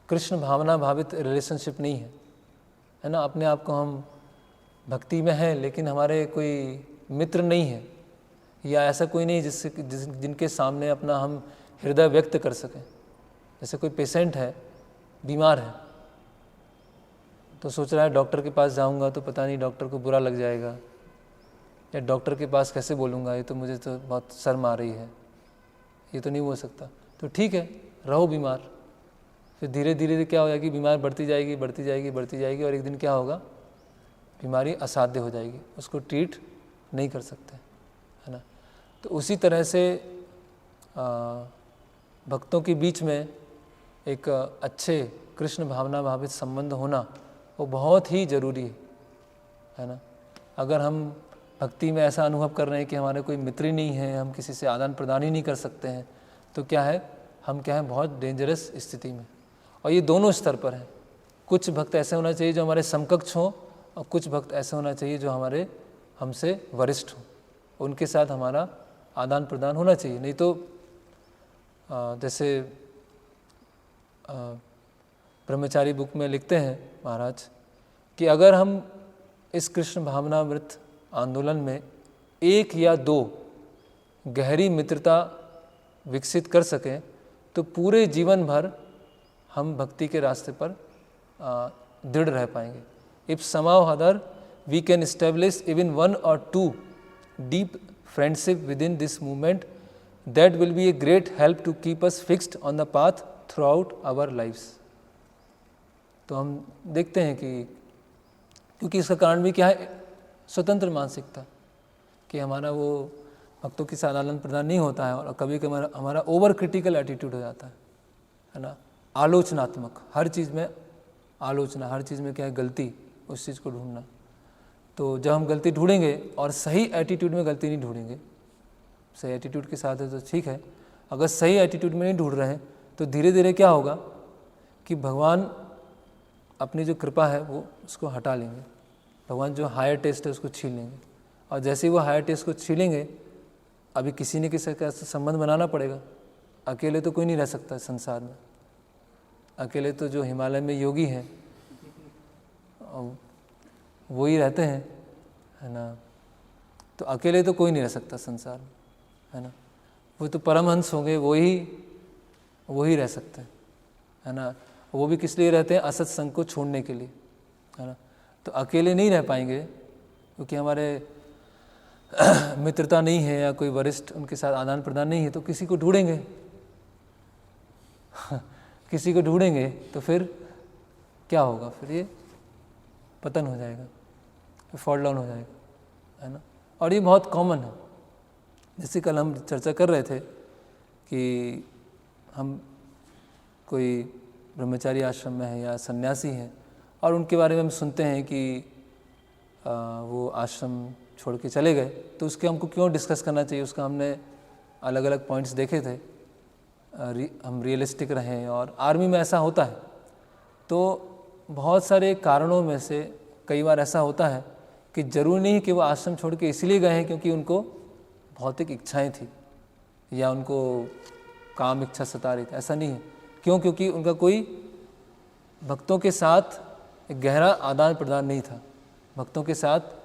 Speaker 2: कृष्ण भावना भावित रिलेशनशिप नहीं है ना। अपने आप को हम भक्ति में हैं लेकिन हमारे कोई मित्र नहीं है, या ऐसा कोई नहीं जिनके सामने अपना हम हृदय व्यक्त कर सकें। जैसे कोई पेशेंट है, बीमार है, तो सोच रहा है डॉक्टर के पास जाऊंगा तो पता नहीं डॉक्टर को बुरा लग जाएगा, या डॉक्टर के पास कैसे बोलूँगा, ये तो मुझे तो बहुत शर्म आ रही है, ये तो नहीं हो सकता। तो ठीक है, रहो बीमार, फिर धीरे धीरे क्या हो जाएगी, बीमार बढ़ती जाएगी बढ़ती जाएगी बढ़ती जाएगी, और एक दिन क्या होगा, बीमारी असाध्य हो जाएगी, उसको ट्रीट नहीं कर सकते, है ना। तो उसी तरह से भक्तों के बीच में एक अच्छे कृष्ण भावना भावित संबंध होना वो बहुत ही ज़रूरी है ना। अगर हम भक्ति में ऐसा अनुभव कर रहे हैं कि हमारे कोई मित्र ही नहीं है, हम किसी से आदान प्रदान ही नहीं कर सकते हैं, तो क्या है, हम क्या है, बहुत डेंजरस स्थिति में। और ये दोनों स्तर पर है। कुछ भक्त ऐसे होना चाहिए जो हमारे समकक्ष हों, और कुछ भक्त ऐसे होना चाहिए जो हमारे हमसे वरिष्ठ हों, उनके साथ हमारा आदान प्रदान होना चाहिए। नहीं तो जैसे ब्रह्मचारी बुक में लिखते हैं महाराज कि अगर हम इस कृष्ण भावनामृत आंदोलन में एक या दो गहरी मित्रता विकसित कर सकें तो पूरे जीवन भर हम भक्ति के रास्ते पर दृढ़ रह पाएंगे। If somehow other we can establish even 1 or 2 deep friendship within this movement, that will be a great help to keep us fixed on the path throughout our lives. तो हम देखते हैं कि क्योंकि इसका कारण भी क्या है, स्वतंत्र मानसिकता, कि हमारा वो भक्तों के साथ आदान प्रदान नहीं होता है, और कभी कभी हमारा ओवर क्रिटिकल एटीट्यूड हो जाता है ना। आलोचनात्मक, हर चीज़ में आलोचना, हर चीज़ में क्या है गलती, उस चीज़ को ढूंढना। तो जब हम गलती ढूंढेंगे और सही एटीट्यूड में गलती नहीं ढूंढेंगे, सही एटीट्यूड के साथ है तो ठीक है, अगर सही एटीट्यूड में नहीं ढूंढ रहे हैं तो धीरे धीरे क्या होगा कि भगवान अपनी जो कृपा है वो उसको हटा लेंगे, भगवान जो हायर टेस्ट है उसको छीन लेंगे। और जैसे ही वो हायर टेस्ट को छीनेंगे, अभी किसी न किसी का संबंध बनाना पड़ेगा, अकेले तो कोई नहीं रह सकता संसार में, अकेले तो जो हिमालय में योगी हैं वो ही रहते हैं, है ना। तो अकेले तो कोई नहीं रह सकता संसार में, है ना। वो तो परमहंस होंगे, वो ही रह सकते हैं, है ना। वो भी किस लिए रहते हैं? असत संग को छोड़ने के लिए, है ना। तो अकेले नहीं रह पाएंगे क्योंकि हमारे मित्रता नहीं है या कोई वरिष्ठ उनके साथ आदान प्रदान नहीं है, तो किसी को ढूंढेंगे किसी को ढूंढेंगे तो फिर क्या होगा? फिर ये पतन हो जाएगा, फिर फॉल डाउन हो जाएगा, है ना। और ये बहुत कॉमन है। जैसे कल हम चर्चा कर रहे थे कि हम कोई ब्रह्मचारी आश्रम में है या सन्यासी हैं और उनके बारे में हम सुनते हैं कि वो आश्रम छोड़ के चले गए, तो उसके हमको क्यों डिस्कस करना चाहिए? उसका हमने अलग अलग पॉइंट्स देखे थे, हम रियलिस्टिक रहें। और आर्मी में ऐसा होता है, तो बहुत सारे कारणों में से कई बार ऐसा होता है कि ज़रूरी नहीं कि वो आश्रम छोड़ के इसलिए गए हैं क्योंकि उनको भौतिक इच्छाएं थी या उनको काम इच्छा सता रही थी, ऐसा नहीं है। क्यों? क्योंकि उनका कोई भक्तों के साथ एक गहरा आदान प्रदान नहीं था, भक्तों के साथ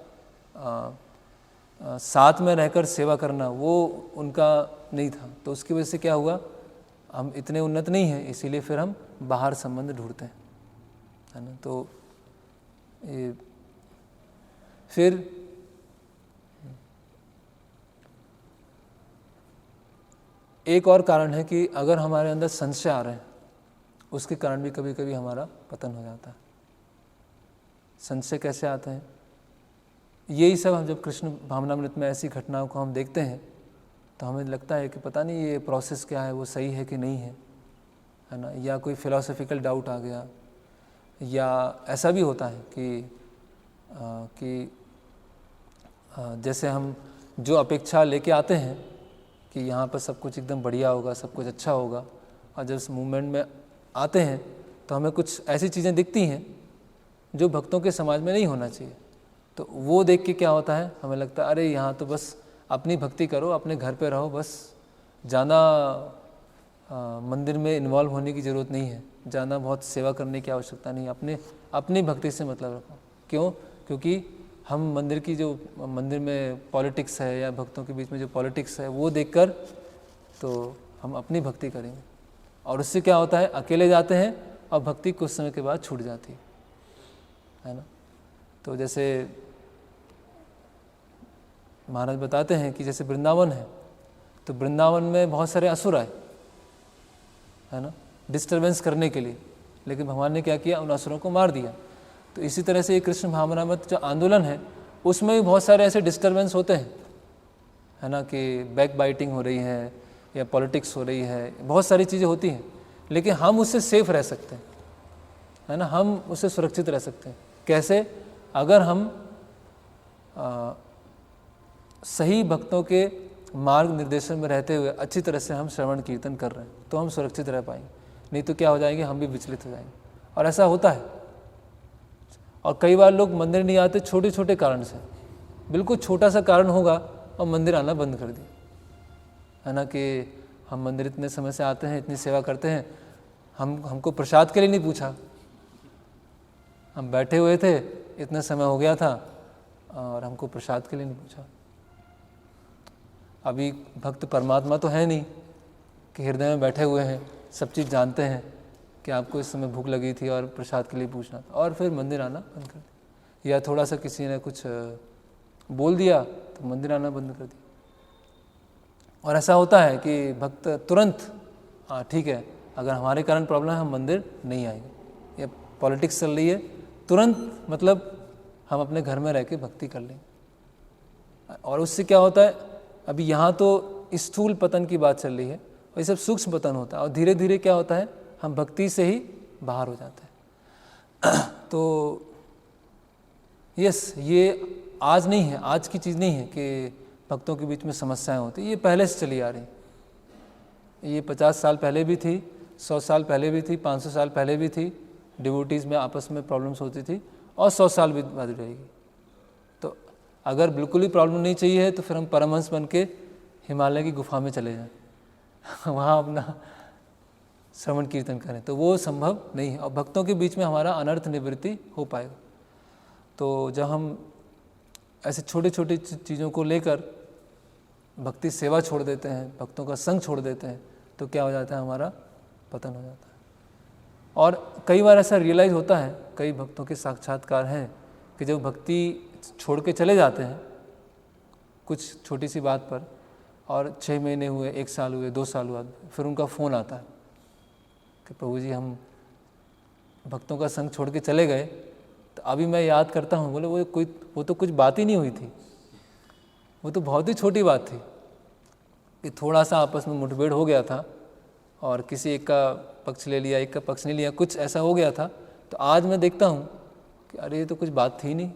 Speaker 2: साथ में रहकर सेवा करना वो उनका नहीं था। तो उसकी वजह से क्या हुआ, हम इतने उन्नत नहीं हैं, इसीलिए फिर हम बाहर संबंध ढूंढते हैं, है ना। तो ये फिर एक और कारण है कि अगर हमारे अंदर संशय आ रहे हैं, उसके कारण भी कभी कभी हमारा पतन हो जाता है। संशय कैसे आते हैं? यही सब हम जब कृष्ण भावनामृत में ऐसी घटनाओं को हम देखते हैं तो हमें लगता है कि पता नहीं ये प्रोसेस क्या है, वो सही है कि नहीं है ना। या कोई फिलोसॉफिकल डाउट आ गया, या ऐसा भी होता है कि जैसे हम जो अपेक्षा लेके आते हैं कि यहाँ पर सब कुछ एकदम बढ़िया होगा, सब कुछ अच्छा होगा, और जब इस मूवमेंट में आते हैं तो हमें कुछ ऐसी चीज़ें दिखती हैं जो भक्तों के समाज में नहीं होना चाहिए। तो वो देख के क्या होता है, हमें लगता है अरे यहाँ तो बस अपनी भक्ति करो, अपने घर पे रहो, बस ज़्यादा मंदिर में इन्वॉल्व होने की ज़रूरत नहीं है, ज़्यादा बहुत सेवा करने की आवश्यकता नहीं है, अपनी भक्ति से मतलब रखो। क्यों? क्योंकि हम मंदिर में पॉलिटिक्स है या भक्तों के बीच में जो पॉलिटिक्स है वो देखकर तो हम अपनी भक्ति करेंगे, और उससे क्या होता है, अकेले जाते हैं और भक्ति कुछ समय के बाद छूट जाती है ना। तो जैसे महाराज बताते हैं कि जैसे वृंदावन है, तो वृंदावन में बहुत सारे असुर आए, है ना, डिस्टर्बेंस करने के लिए, लेकिन भगवान ने क्या किया, उन असुरों को मार दिया। तो इसी तरह से ये कृष्ण भावनामृत जो आंदोलन है उसमें भी बहुत सारे ऐसे डिस्टर्बेंस होते हैं, है ना, कि बैक बाइटिंग हो रही है या पॉलिटिक्स हो रही है, बहुत सारी चीज़ें होती हैं, लेकिन हम उससे सेफ रह सकते हैं, है ना, हम उससे सुरक्षित रह सकते हैं। कैसे? अगर हम सही भक्तों के मार्ग निर्देशन में रहते हुए अच्छी तरह से हम श्रवण कीर्तन कर रहे हैं तो हम सुरक्षित रह पाएंगे, नहीं तो क्या हो जाएंगे, हम भी विचलित हो जाएंगे। और ऐसा होता है, और कई बार लोग मंदिर नहीं आते छोटे छोटे कारण से, बिल्कुल छोटा सा कारण होगा और मंदिर आना बंद कर दिया, है ना, कि हम मंदिर इतने समय से आते हैं, इतनी सेवा करते हैं, हमको प्रसाद के लिए नहीं पूछा, हम बैठे हुए थे, इतना समय हो गया था और हमको प्रसाद के लिए नहीं पूछा। अभी भक्त परमात्मा तो है नहीं कि हृदय में बैठे हुए हैं, सब चीज़ जानते हैं कि आपको इस समय भूख लगी थी और प्रसाद के लिए पूछना था, और फिर मंदिर आना बंद कर दिया, या थोड़ा सा किसी ने कुछ बोल दिया तो मंदिर आना बंद कर दिया। और ऐसा होता है कि भक्त तुरंत ठीक है, अगर हमारे कारण प्रॉब्लम है हम मंदिर नहीं आएंगे, या पॉलिटिक्स चल रही है, तुरंत मतलब हम अपने घर में रह के भक्ति कर लेंगे। और उससे क्या होता है, अभी यहाँ तो स्थूल पतन की बात चल रही है, और ये सब सूक्ष्म पतन होता है, और धीरे धीरे क्या होता है, हम भक्ति से ही बाहर हो जाते हैं। तो यस, ये आज नहीं है, आज की चीज़ नहीं है कि भक्तों के बीच में समस्याएं होती, ये पहले से चली आ रही। ये 50 साल पहले भी थी, 100 साल पहले भी थी, 500 साल पहले भी थी, डिवोटीज़ में आपस में प्रॉब्लम्स होती थी, और 100 साल भी बाद रहेगी। तो अगर बिल्कुल ही प्रॉब्लम नहीं चाहिए तो फिर हम परमहंस बन के हिमालय की गुफा में चले जाएं, वहाँ अपना श्रवण कीर्तन करें, तो वो संभव नहीं है, और भक्तों के बीच में हमारा अनर्थ निवृत्ति हो पाएगा। तो जब हम ऐसे छोटे छोटे चीज़ों को लेकर भक्ति सेवा छोड़ देते हैं, भक्तों का संग छोड़ देते हैं, तो क्या हो जाता है, हमारा पतन हो जाता है। और कई बार ऐसा रियलाइज़ होता है, कई भक्तों के साक्षात्कार हैं कि जब भक्ति छोड़ के चले जाते हैं कुछ छोटी सी बात पर, और 6 महीने हुए, 1 साल हुए, 2 साल हुआ, फिर उनका फ़ोन आता है कि प्रभु जी हम भक्तों का संग छोड़ के चले गए, तो अभी मैं याद करता हूँ, बोले वो तो कुछ बात ही नहीं हुई थी, वो तो बहुत ही छोटी बात थी कि थोड़ा सा आपस में मुठभेड़ हो गया था और किसी एक का पक्ष ले लिया, एक का पक्ष नहीं लिया, कुछ ऐसा हो गया था। तो आज मैं देखता हूँ कि अरे ये तो कुछ बात थी नहीं,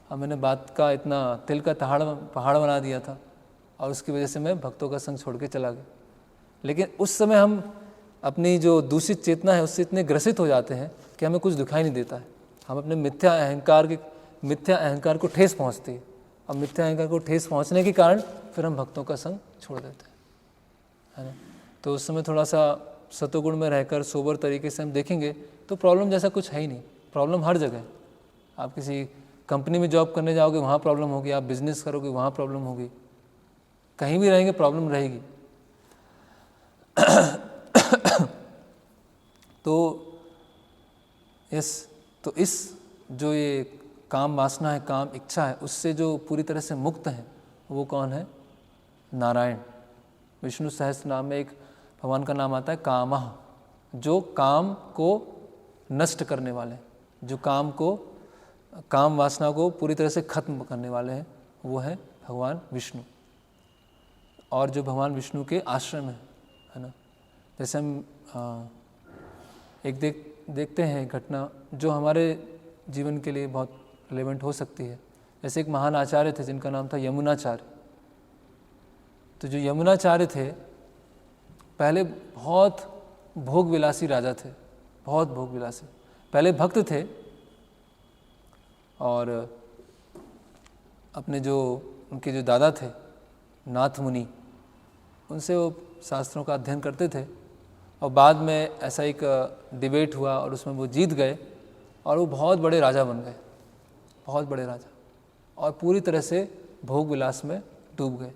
Speaker 2: अब मैंने बात का इतना तिल का पहाड़ बना दिया था, और उसकी वजह से मैं भक्तों का संग छोड़ के चला गया। लेकिन उस समय हम अपनी जो दूषित चेतना है उससे इतने ग्रसित हो जाते हैं कि हमें कुछ दिखाई नहीं देता है, हम अपने मिथ्या अहंकार को ठेस पहुँचती है, और मिथ्या अहंकार को ठेस पहुँचने के कारण फिर हम भक्तों का संग छोड़ देते हैं, है ना। तो उस समय थोड़ा सा सतोगुण में रहकर सोबर तरीके से हम देखेंगे तो प्रॉब्लम जैसा कुछ है ही नहीं। प्रॉब्लम हर जगह है, आप किसी कंपनी में जॉब करने जाओगे वहाँ प्रॉब्लम होगी, आप बिजनेस करोगे वहाँ प्रॉब्लम होगी, कहीं भी रहेंगे प्रॉब्लम रहेगी। तो इस जो ये काम वासना है, काम इच्छा है, उससे जो पूरी तरह से मुक्त है वो कौन है? नारायण। विष्णु सहस्त्र नाम में एक भगवान का नाम आता है कामः, जो काम को नष्ट करने वाले, जो काम वासना को पूरी तरह से खत्म करने वाले हैं, वो है भगवान विष्णु। और जो भगवान विष्णु के आश्रम है ना, जैसे हम एक देखते हैं घटना जो हमारे जीवन के लिए बहुत रिलेवेंट हो सकती है। जैसे एक महान आचार्य थे जिनका नाम था यमुनाचार्य। तो जो यमुनाचार्य थे पहले बहुत भोग विलासी राजा थे, बहुत भोग विलासी। पहले भक्त थे और अपने जो उनके जो दादा थे नाथ मुनि, उनसे वो शास्त्रों का अध्ययन करते थे। और बाद में ऐसा एक डिबेट हुआ और उसमें वो जीत गए और वो बहुत बड़े राजा बन गए, बहुत बड़े राजा, और पूरी तरह से भोग विलास में डूब गए।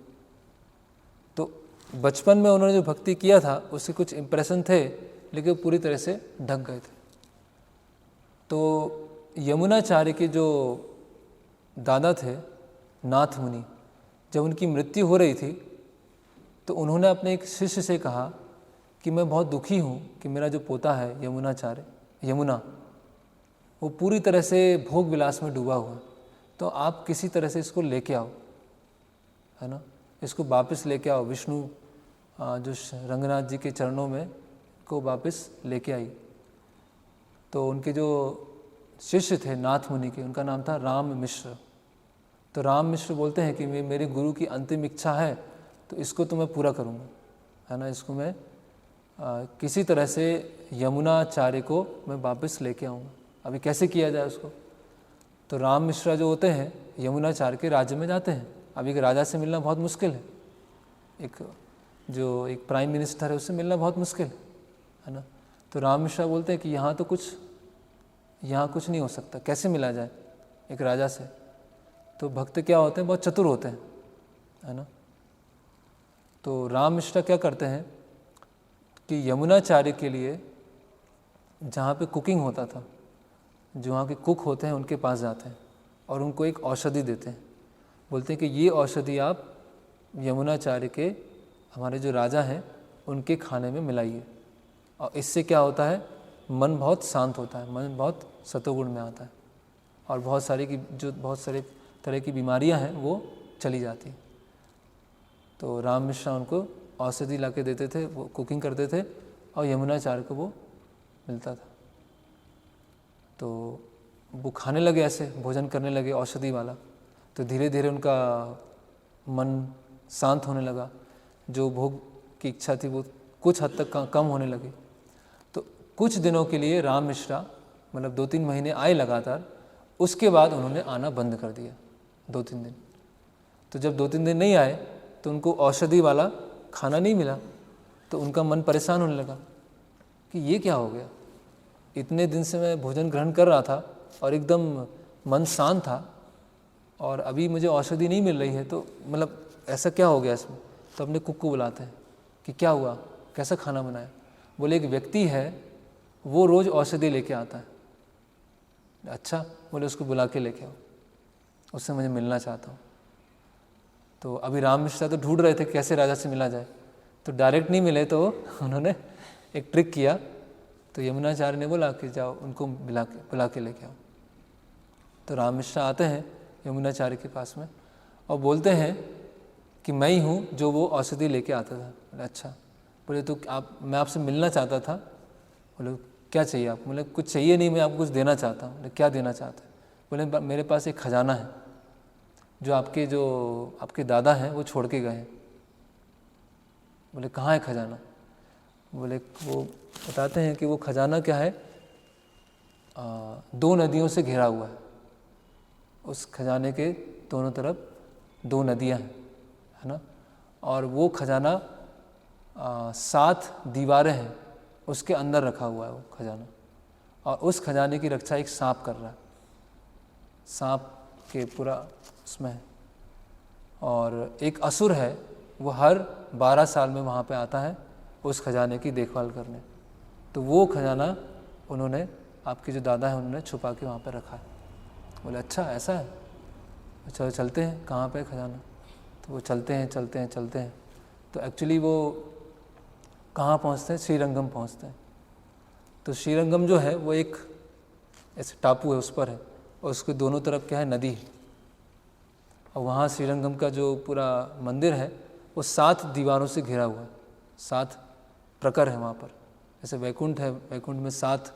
Speaker 2: तो बचपन में उन्होंने जो भक्ति किया था उससे कुछ इम्प्रेशन थे, लेकिन पूरी तरह से ढक गए थे। तो यमुनाचार्य के जो दादा थे नाथ मुनि, जब उनकी मृत्यु हो रही थी तो उन्होंने अपने एक शिष्य से कहा कि मैं बहुत दुखी हूँ कि मेरा जो पोता है यमुना, वो पूरी तरह से भोग विलास में डूबा हुआ है, तो आप किसी तरह से इसको लेके आओ, है ना, इसको वापस लेके आओ। विष्णु जो रंगनाथ जी के चरणों में को वापस लेके आई। तो उनके जो शिष्य थे नाथ मुनि के, उनका नाम था राम मिश्र। तो राम मिश्र बोलते हैं कि मेरे गुरु की अंतिम इच्छा है, तो इसको तो मैं पूरा करूँगा, है ना, इसको मैं किसी तरह से यमुनाचार्य को मैं वापस लेके आऊँगा। अभी कैसे किया जाए उसको? तो राम मिश्रा जो होते हैं यमुनाचार्य के राज्य में जाते हैं। अभी के राजा से मिलना बहुत मुश्किल है, एक प्राइम मिनिस्टर है उससे मिलना बहुत मुश्किल है ना। तो राम मिश्रा बोलते हैं कि यहाँ कुछ नहीं हो सकता, कैसे मिला जाए एक राजा से? तो भक्त क्या होते हैं, बहुत चतुर होते हैं, है ना। तो राम मिश्रा क्या करते हैं कि यमुनाचार्य के लिए जहाँ पे कुकिंग होता था, जो वहाँ के कुक होते हैं उनके पास जाते हैं और उनको एक औषधि देते हैं। बोलते हैं कि ये औषधि आप यमुनाचार्य के, हमारे जो राजा हैं, उनके खाने में मिलाइए, और इससे क्या होता है, मन बहुत शांत होता है, मन बहुत सतोगुण में आता है, और बहुत सारे तरह की बीमारियां हैं वो चली जाती हैं। तो राम मिश्रा उनको औषधि ला के देते थे, वो कुकिंग करते थे और यमुनाचार्य को वो मिलता था। तो वो खाने लगे, ऐसे भोजन करने लगे औषधि वाला। तो धीरे धीरे उनका मन शांत होने लगा, जो भोग की इच्छा थी वो कुछ हद तक कम होने लगी। तो कुछ दिनों के लिए राम मिश्रा मतलब 2-3 महीने आए लगातार, उसके बाद उन्होंने आना बंद कर दिया 2-3 दिन। तो जब 2-3 दिन नहीं आए तो उनको औषधि वाला खाना नहीं मिला, तो उनका मन परेशान होने लगा कि ये क्या हो गया, इतने दिन से मैं भोजन ग्रहण कर रहा था और एकदम मन शांत था, और अभी मुझे औषधि नहीं मिल रही है, तो मतलब ऐसा क्या हो गया इसमें। तो अपने कुक को बुलाते हैं कि क्या हुआ, कैसा खाना बनाया। बोले एक व्यक्ति है वो रोज़ औषधि लेके आता है। अच्छा, बोले उसको बुला के लेके आओ, उससे मुझे मिलना चाहता हूँ। तो अभी राम मिश्रा तो ढूंढ रहे थे कैसे राजा से मिला जाए, तो डायरेक्ट नहीं मिले, तो उन्होंने एक ट्रिक किया। तो यमुनाचार्य ने बोला कि जाओ उनको बुला के लेके आओ। तो राम मिश्रा आते हैं यमुनाचार्य के पास में और बोलते हैं कि मैं ही हूँ जो वो औषधि लेके आता था। बोले अच्छा। बोले तो मैं आपसे मिलना चाहता था। बोले क्या चाहिए आप। बोले कुछ चाहिए नहीं, मैं आपको कुछ देना चाहता हूँ। बोले क्या देना चाहते हैं। बोले मेरे पास एक खजाना है जो आपके दादा हैं वो छोड़ के गए हैं। बोले कहाँ है खजाना। बोले वो बताते हैं कि वो खजाना क्या है, 2 नदियों से घिरा हुआ है। उस खजाने के दोनों तरफ 2 नदियाँ हैं, है ना। और वो खजाना 7 दीवारें हैं, उसके अंदर रखा हुआ है वो खजाना। और उस खजाने की रक्षा एक सांप कर रहा है, सांप के पूरा उसमें है। और एक असुर है, वो हर 12 साल में वहाँ पे आता है उस खजाने की देखभाल करने। तो वो खजाना उन्होंने, आपके जो दादा हैं उन्होंने छुपा के वहाँ पे रखा है। बोले अच्छा ऐसा है, चलो चलते हैं, कहाँ पे खजाना। तो वो चलते हैं। तो एक्चुअली वो कहाँ पहुँचते हैं, श्रीरंगम पहुँचते हैं। तो श्रीरंगम जो है वो एक ऐसे टापू है, उस पर है, और उसके दोनों तरफ क्या है, नदी है। और वहाँ श्रीरंगम का जो पूरा मंदिर है वो 7 दीवारों से घिरा हुआ है, 7 प्रकर है वहाँ पर। जैसे वैकुंठ है, वैकुंठ में 7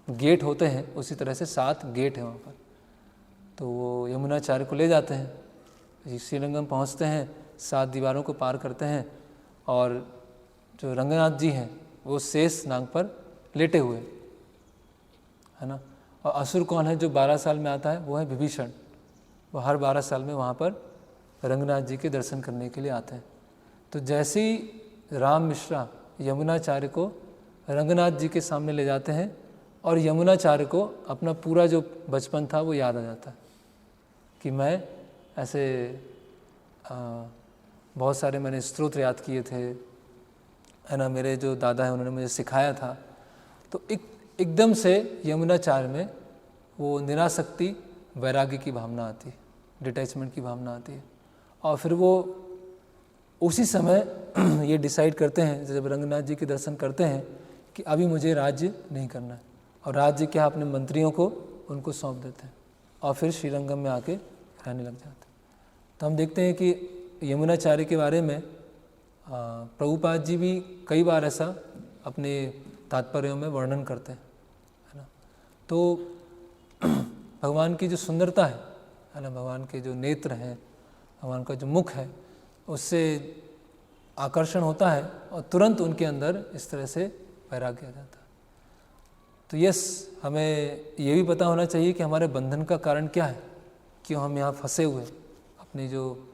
Speaker 2: गेट होते हैं, उसी तरह से 7 गेट है वहाँ पर। तो वो यमुनाचार्य को ले जाते हैं, श्रीरंगम पहुँचते हैं, 7 दीवारों को पार करते हैं, और जो रंगनाथ जी हैं वो शेष नाग पर लेटे हुए, है ना। और असुर कौन है जो 12 साल में आता है, वो है विभीषण। वो हर 12 साल में वहाँ पर रंगनाथ जी के दर्शन करने के लिए आते हैं। तो जैसे ही राम मिश्रा यमुनाचार्य को रंगनाथ जी के सामने ले जाते हैं, और यमुनाचार्य को अपना पूरा जो बचपन था वो याद आ जाता है कि मैं ऐसे बहुत सारे मैंने स्तोत्र याद किए थे, है ना, मेरे जो दादा हैं उन्होंने मुझे सिखाया था। तो एकदम से यमुनाचार्य में वो निरासक्ति, वैराग्य की भावना आती है, डिटैचमेंट की भावना आती है। और फिर वो उसी समय ये डिसाइड करते हैं, जब रंगनाथ जी के दर्शन करते हैं, कि अभी मुझे राज्य नहीं करना है, और राज्य क्या अपने मंत्रियों को उनको सौंप देते हैं, और फिर श्रीरंगम में आके रहने लग जाते हैं। तो हम देखते हैं कि यमुनाचार्य के बारे में प्रभुपाद जी भी कई बार ऐसा अपने तात्पर्यों में वर्णन करते हैं, है ना। तो भगवान की जो सुंदरता है ना, भगवान के जो नेत्र हैं, भगवान का जो मुख है, उससे आकर्षण होता है, और तुरंत उनके अंदर इस तरह से वैराग्य आ जाता है। तो यस, हमें ये भी पता होना चाहिए कि हमारे बंधन का कारण क्या है, क्यों हम यहाँ फंसे हुए, अपनी जो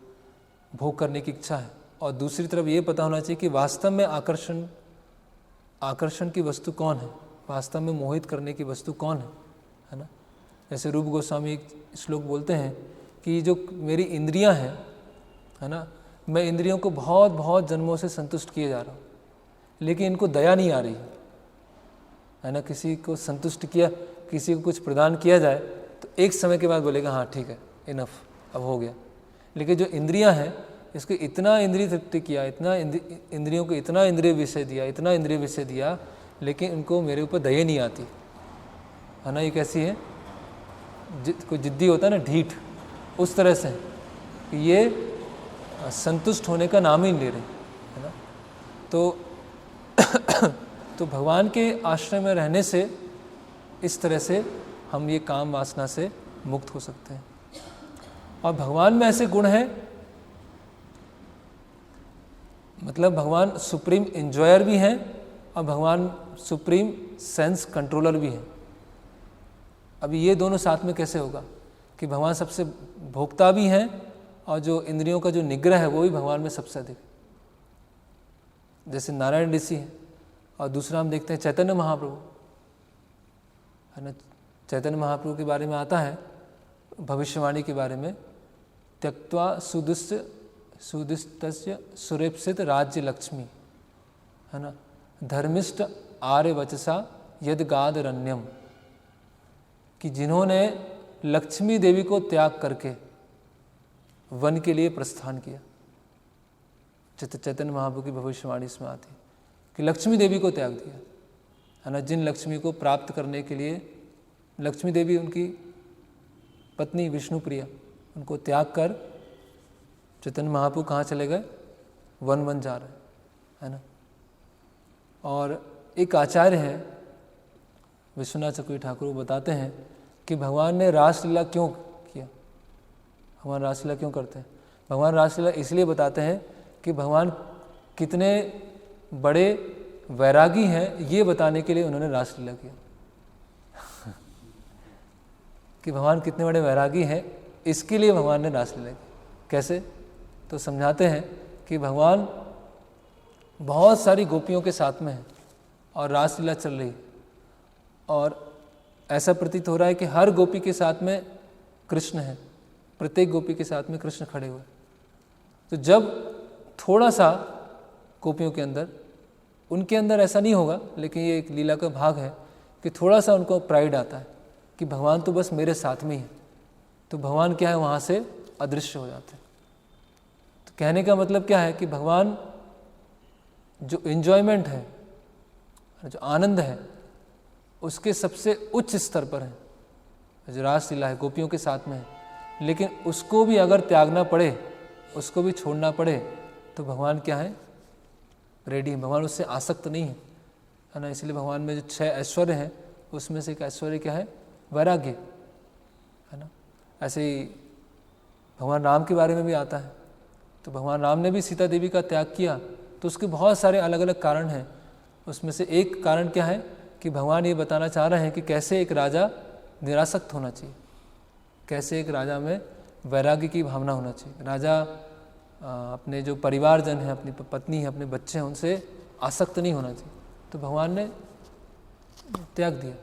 Speaker 2: भोग करने की इच्छा है। और दूसरी तरफ ये पता होना चाहिए कि वास्तव में आकर्षण की वस्तु कौन है, वास्तव में मोहित करने की वस्तु कौन है ना। जैसे रूप गोस्वामी एक श्लोक बोलते हैं कि जो मेरी इंद्रियां हैं, है ना, मैं इंद्रियों को बहुत बहुत जन्मों से संतुष्ट किए जा रहा हूँ, लेकिन इनको दया नहीं आ रही है ना। किसी को संतुष्ट किया, किसी को कुछ प्रदान किया जाए तो एक समय के बाद बोलेगा हाँ ठीक है, इनफ, अब हो गया। लेकिन जो इंद्रियां हैं, इसको इतना इंद्रिय तृप्ति किया, इतना इंद्रियों को इतना इंद्रिय विषय दिया, लेकिन इनको मेरे ऊपर दया नहीं आती, है ना। ये कैसी है, कोई जिद्दी होता है ना, ढीठ, उस तरह से कि ये संतुष्ट होने का नाम ही नहीं ले रहे, है ना। तो तो भगवान के आश्रय में रहने से इस तरह से हम ये काम वासना से मुक्त हो सकते हैं। और भगवान में ऐसे गुण हैं, मतलब भगवान सुप्रीम एंजॉयर भी हैं और भगवान सुप्रीम सेंस कंट्रोलर भी हैं। अभी ये दोनों साथ में कैसे होगा कि भगवान सबसे भोक्ता भी हैं और जो इंद्रियों का जो निग्रह है वो भी भगवान में सबसे अधिक, जैसे नारायण ऋषि हैं। और दूसरा हम देखते हैं चैतन्य महाप्रभु, है ना। चैतन्य महाप्रभु के बारे में आता है भविष्यवाणी के बारे में, त्यक्त्वा सुदिष्टस्य सुरेप्सित राज्य लक्ष्मी, है ना, धर्मिष्ठ आर्य वचसा यद गाद रण्यम, कि जिन्होंने लक्ष्मी देवी को त्याग करके वन के लिए प्रस्थान किया। चैतन्य महाप्रभु की भविष्यवाणी इसमें आती है कि लक्ष्मी देवी को त्याग दिया, है ना। जिन लक्ष्मी को प्राप्त करने के लिए लक्ष्मी देवी उनकी पत्नी विष्णुप्रिया, उनको त्याग कर चैतन्य महाप्रभु कहाँ चले गए, वन जा रहे, है ना। और एक आचार्य हैं विश्वनाथ चक्रवर्ती ठाकुर, बताते हैं कि भगवान ने रासलीला क्यों किया, भगवान रासलीला क्यों करते हैं। भगवान रासलीला इसलिए बताते हैं कि भगवान कितने बड़े वैरागी हैं, ये बताने के लिए उन्होंने रासलीला किया कि भगवान कितने बड़े वैरागी हैं, इसके लिए भगवान ने रासलीला की। कैसे, तो समझाते हैं कि भगवान बहुत सारी गोपियों के साथ में है और रासलीला चल रही है, और ऐसा प्रतीत हो रहा है कि हर गोपी के साथ में कृष्ण है, प्रत्येक गोपी के साथ में कृष्ण खड़े हुए। तो जब थोड़ा सा गोपियों के अंदर, उनके अंदर ऐसा नहीं होगा, लेकिन ये एक लीला का भाग है कि थोड़ा सा उनको प्राइड आता है कि भगवान तो बस मेरे साथ में ही है, तो भगवान क्या है वहाँ से अदृश्य हो जाते हैं। तो कहने का मतलब क्या है कि भगवान जो एंजॉयमेंट है, जो आनंद है, उसके सबसे उच्च स्तर पर है। जो रासलीला है गोपियों के साथ में है, लेकिन उसको भी अगर त्यागना पड़े, उसको भी छोड़ना पड़े, तो भगवान क्या है, रेडी है। भगवान उससे आसक्त नहीं है ना। इसलिए भगवान में जो 6 ऐश्वर्य हैं उसमें से एक ऐश्वर्य क्या है, वैराग्य, है ना। ऐसे ही भगवान राम के बारे में भी आता है, तो भगवान राम ने भी सीता देवी का त्याग किया, तो उसके बहुत सारे अलग अलग कारण हैं। उसमें से एक कारण क्या है कि भगवान ये बताना चाह रहे हैं कि कैसे एक राजा निरासक्त होना चाहिए, कैसे एक राजा में वैराग्य की भावना होना चाहिए। राजा अपने जो परिवारजन है, अपनी पत्नी है, अपने बच्चे हैं, उनसे आसक्त नहीं होना चाहिए, तो भगवान ने त्याग दिया।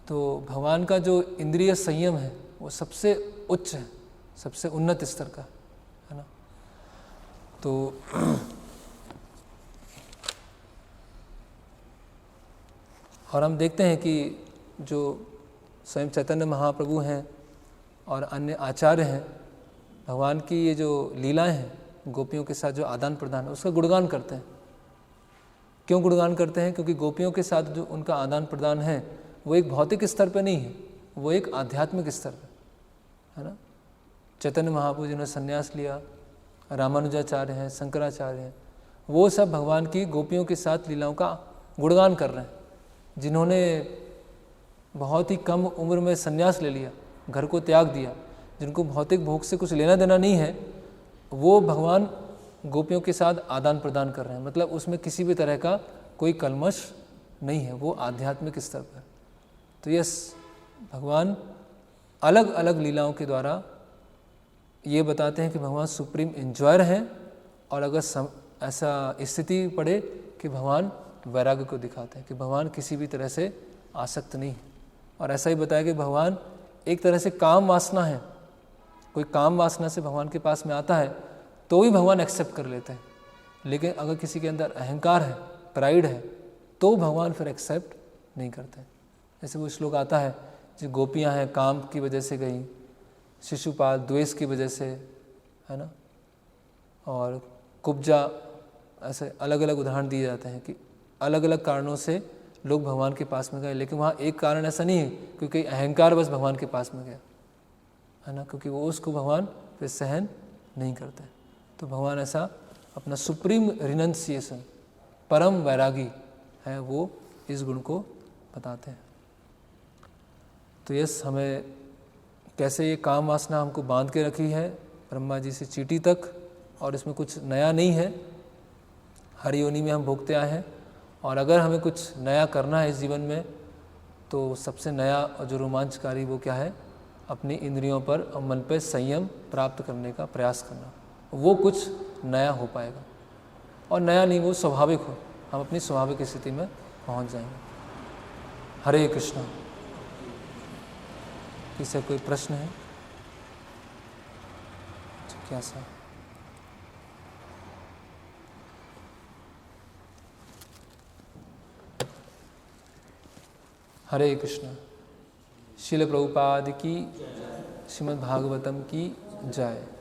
Speaker 2: तो भगवान का जो इंद्रिय संयम है वो सबसे उच्च है, सबसे उन्नत स्तर का, है ना। तो और हम देखते हैं कि जो स्वयं चैतन्य महाप्रभु हैं और अन्य आचार्य हैं, भगवान की ये जो लीलाएं हैं गोपियों के साथ जो आदान प्रदान है उसका गुणगान करते हैं। क्यों गुणगान करते हैं? क्योंकि गोपियों के साथ जो उनका आदान प्रदान है वो एक भौतिक स्तर पर नहीं है, वो एक आध्यात्मिक स्तर पर, है ना। चैतन्य महाप्रभु जिन्होंने संन्यास लिया, रामानुजाचार्य हैं, शंकराचार्य हैं, वो सब भगवान की गोपियों के साथ लीलाओं का गुणगान कर रहे हैं। जिन्होंने बहुत ही कम उम्र में संन्यास ले लिया, घर को त्याग दिया, जिनको भौतिक भोग से कुछ लेना देना नहीं है, वो भगवान गोपियों के साथ आदान प्रदान कर रहे हैं। मतलब उसमें किसी भी तरह का कोई कलमश नहीं है, वो आध्यात्मिक स्तर पर। तो यस, भगवान अलग अलग लीलाओं के द्वारा ये बताते हैं कि भगवान सुप्रीम एंजॉयर हैं, और अगर ऐसा स्थिति पड़े कि भगवान वैराग्य को दिखाते हैं कि भगवान किसी भी तरह से आसक्त नहीं है। और ऐसा ही बताया कि भगवान एक तरह से काम वासना है, कोई काम वासना से भगवान के पास में आता है तो भी भगवान एक्सेप्ट कर लेते हैं, लेकिन अगर किसी के अंदर अहंकार है, प्राइड है, तो भगवान फिर एक्सेप्ट नहीं करते। जैसे वो श्लोक आता है, जो गोपियां हैं काम की वजह से गई, शिशुपाल द्वेष की वजह से, है ना, और कुब्जा, ऐसे अलग अलग उदाहरण दिए जाते हैं कि अलग अलग कारणों से लोग भगवान के पास में गए, लेकिन वहाँ एक कारण ऐसा नहीं है क्योंकि अहंकार बस भगवान के पास में गया, है ना, क्योंकि वो उसको भगवान फिर सहन नहीं करते। तो भगवान ऐसा अपना सुप्रीम रिनंसिएशन, परम वैरागी, है वो इस गुण को बताते हैं। तो यस, हमें कैसे ये काम वासना हमको बांध के रखी है ब्रह्मा जी से चींटी तक, और इसमें कुछ नया नहीं है, हर योनि में हम भोगते आए हैं। और अगर हमें कुछ नया करना है इस जीवन में, तो सबसे नया और जो रोमांचकारी वो क्या है, अपनी इंद्रियों पर और मन पर संयम प्राप्त करने का प्रयास करना, वो कुछ नया हो पाएगा। और नया नहीं, वो स्वाभाविक हो, हम अपनी स्वाभाविक स्थिति में पहुंच जाएंगे। हरे कृष्णा। किसी कोई प्रश्न है? क्या सा? हरे कृष्णा। श्रील प्रभुपाद की, श्रीमद् भागवतम की जय।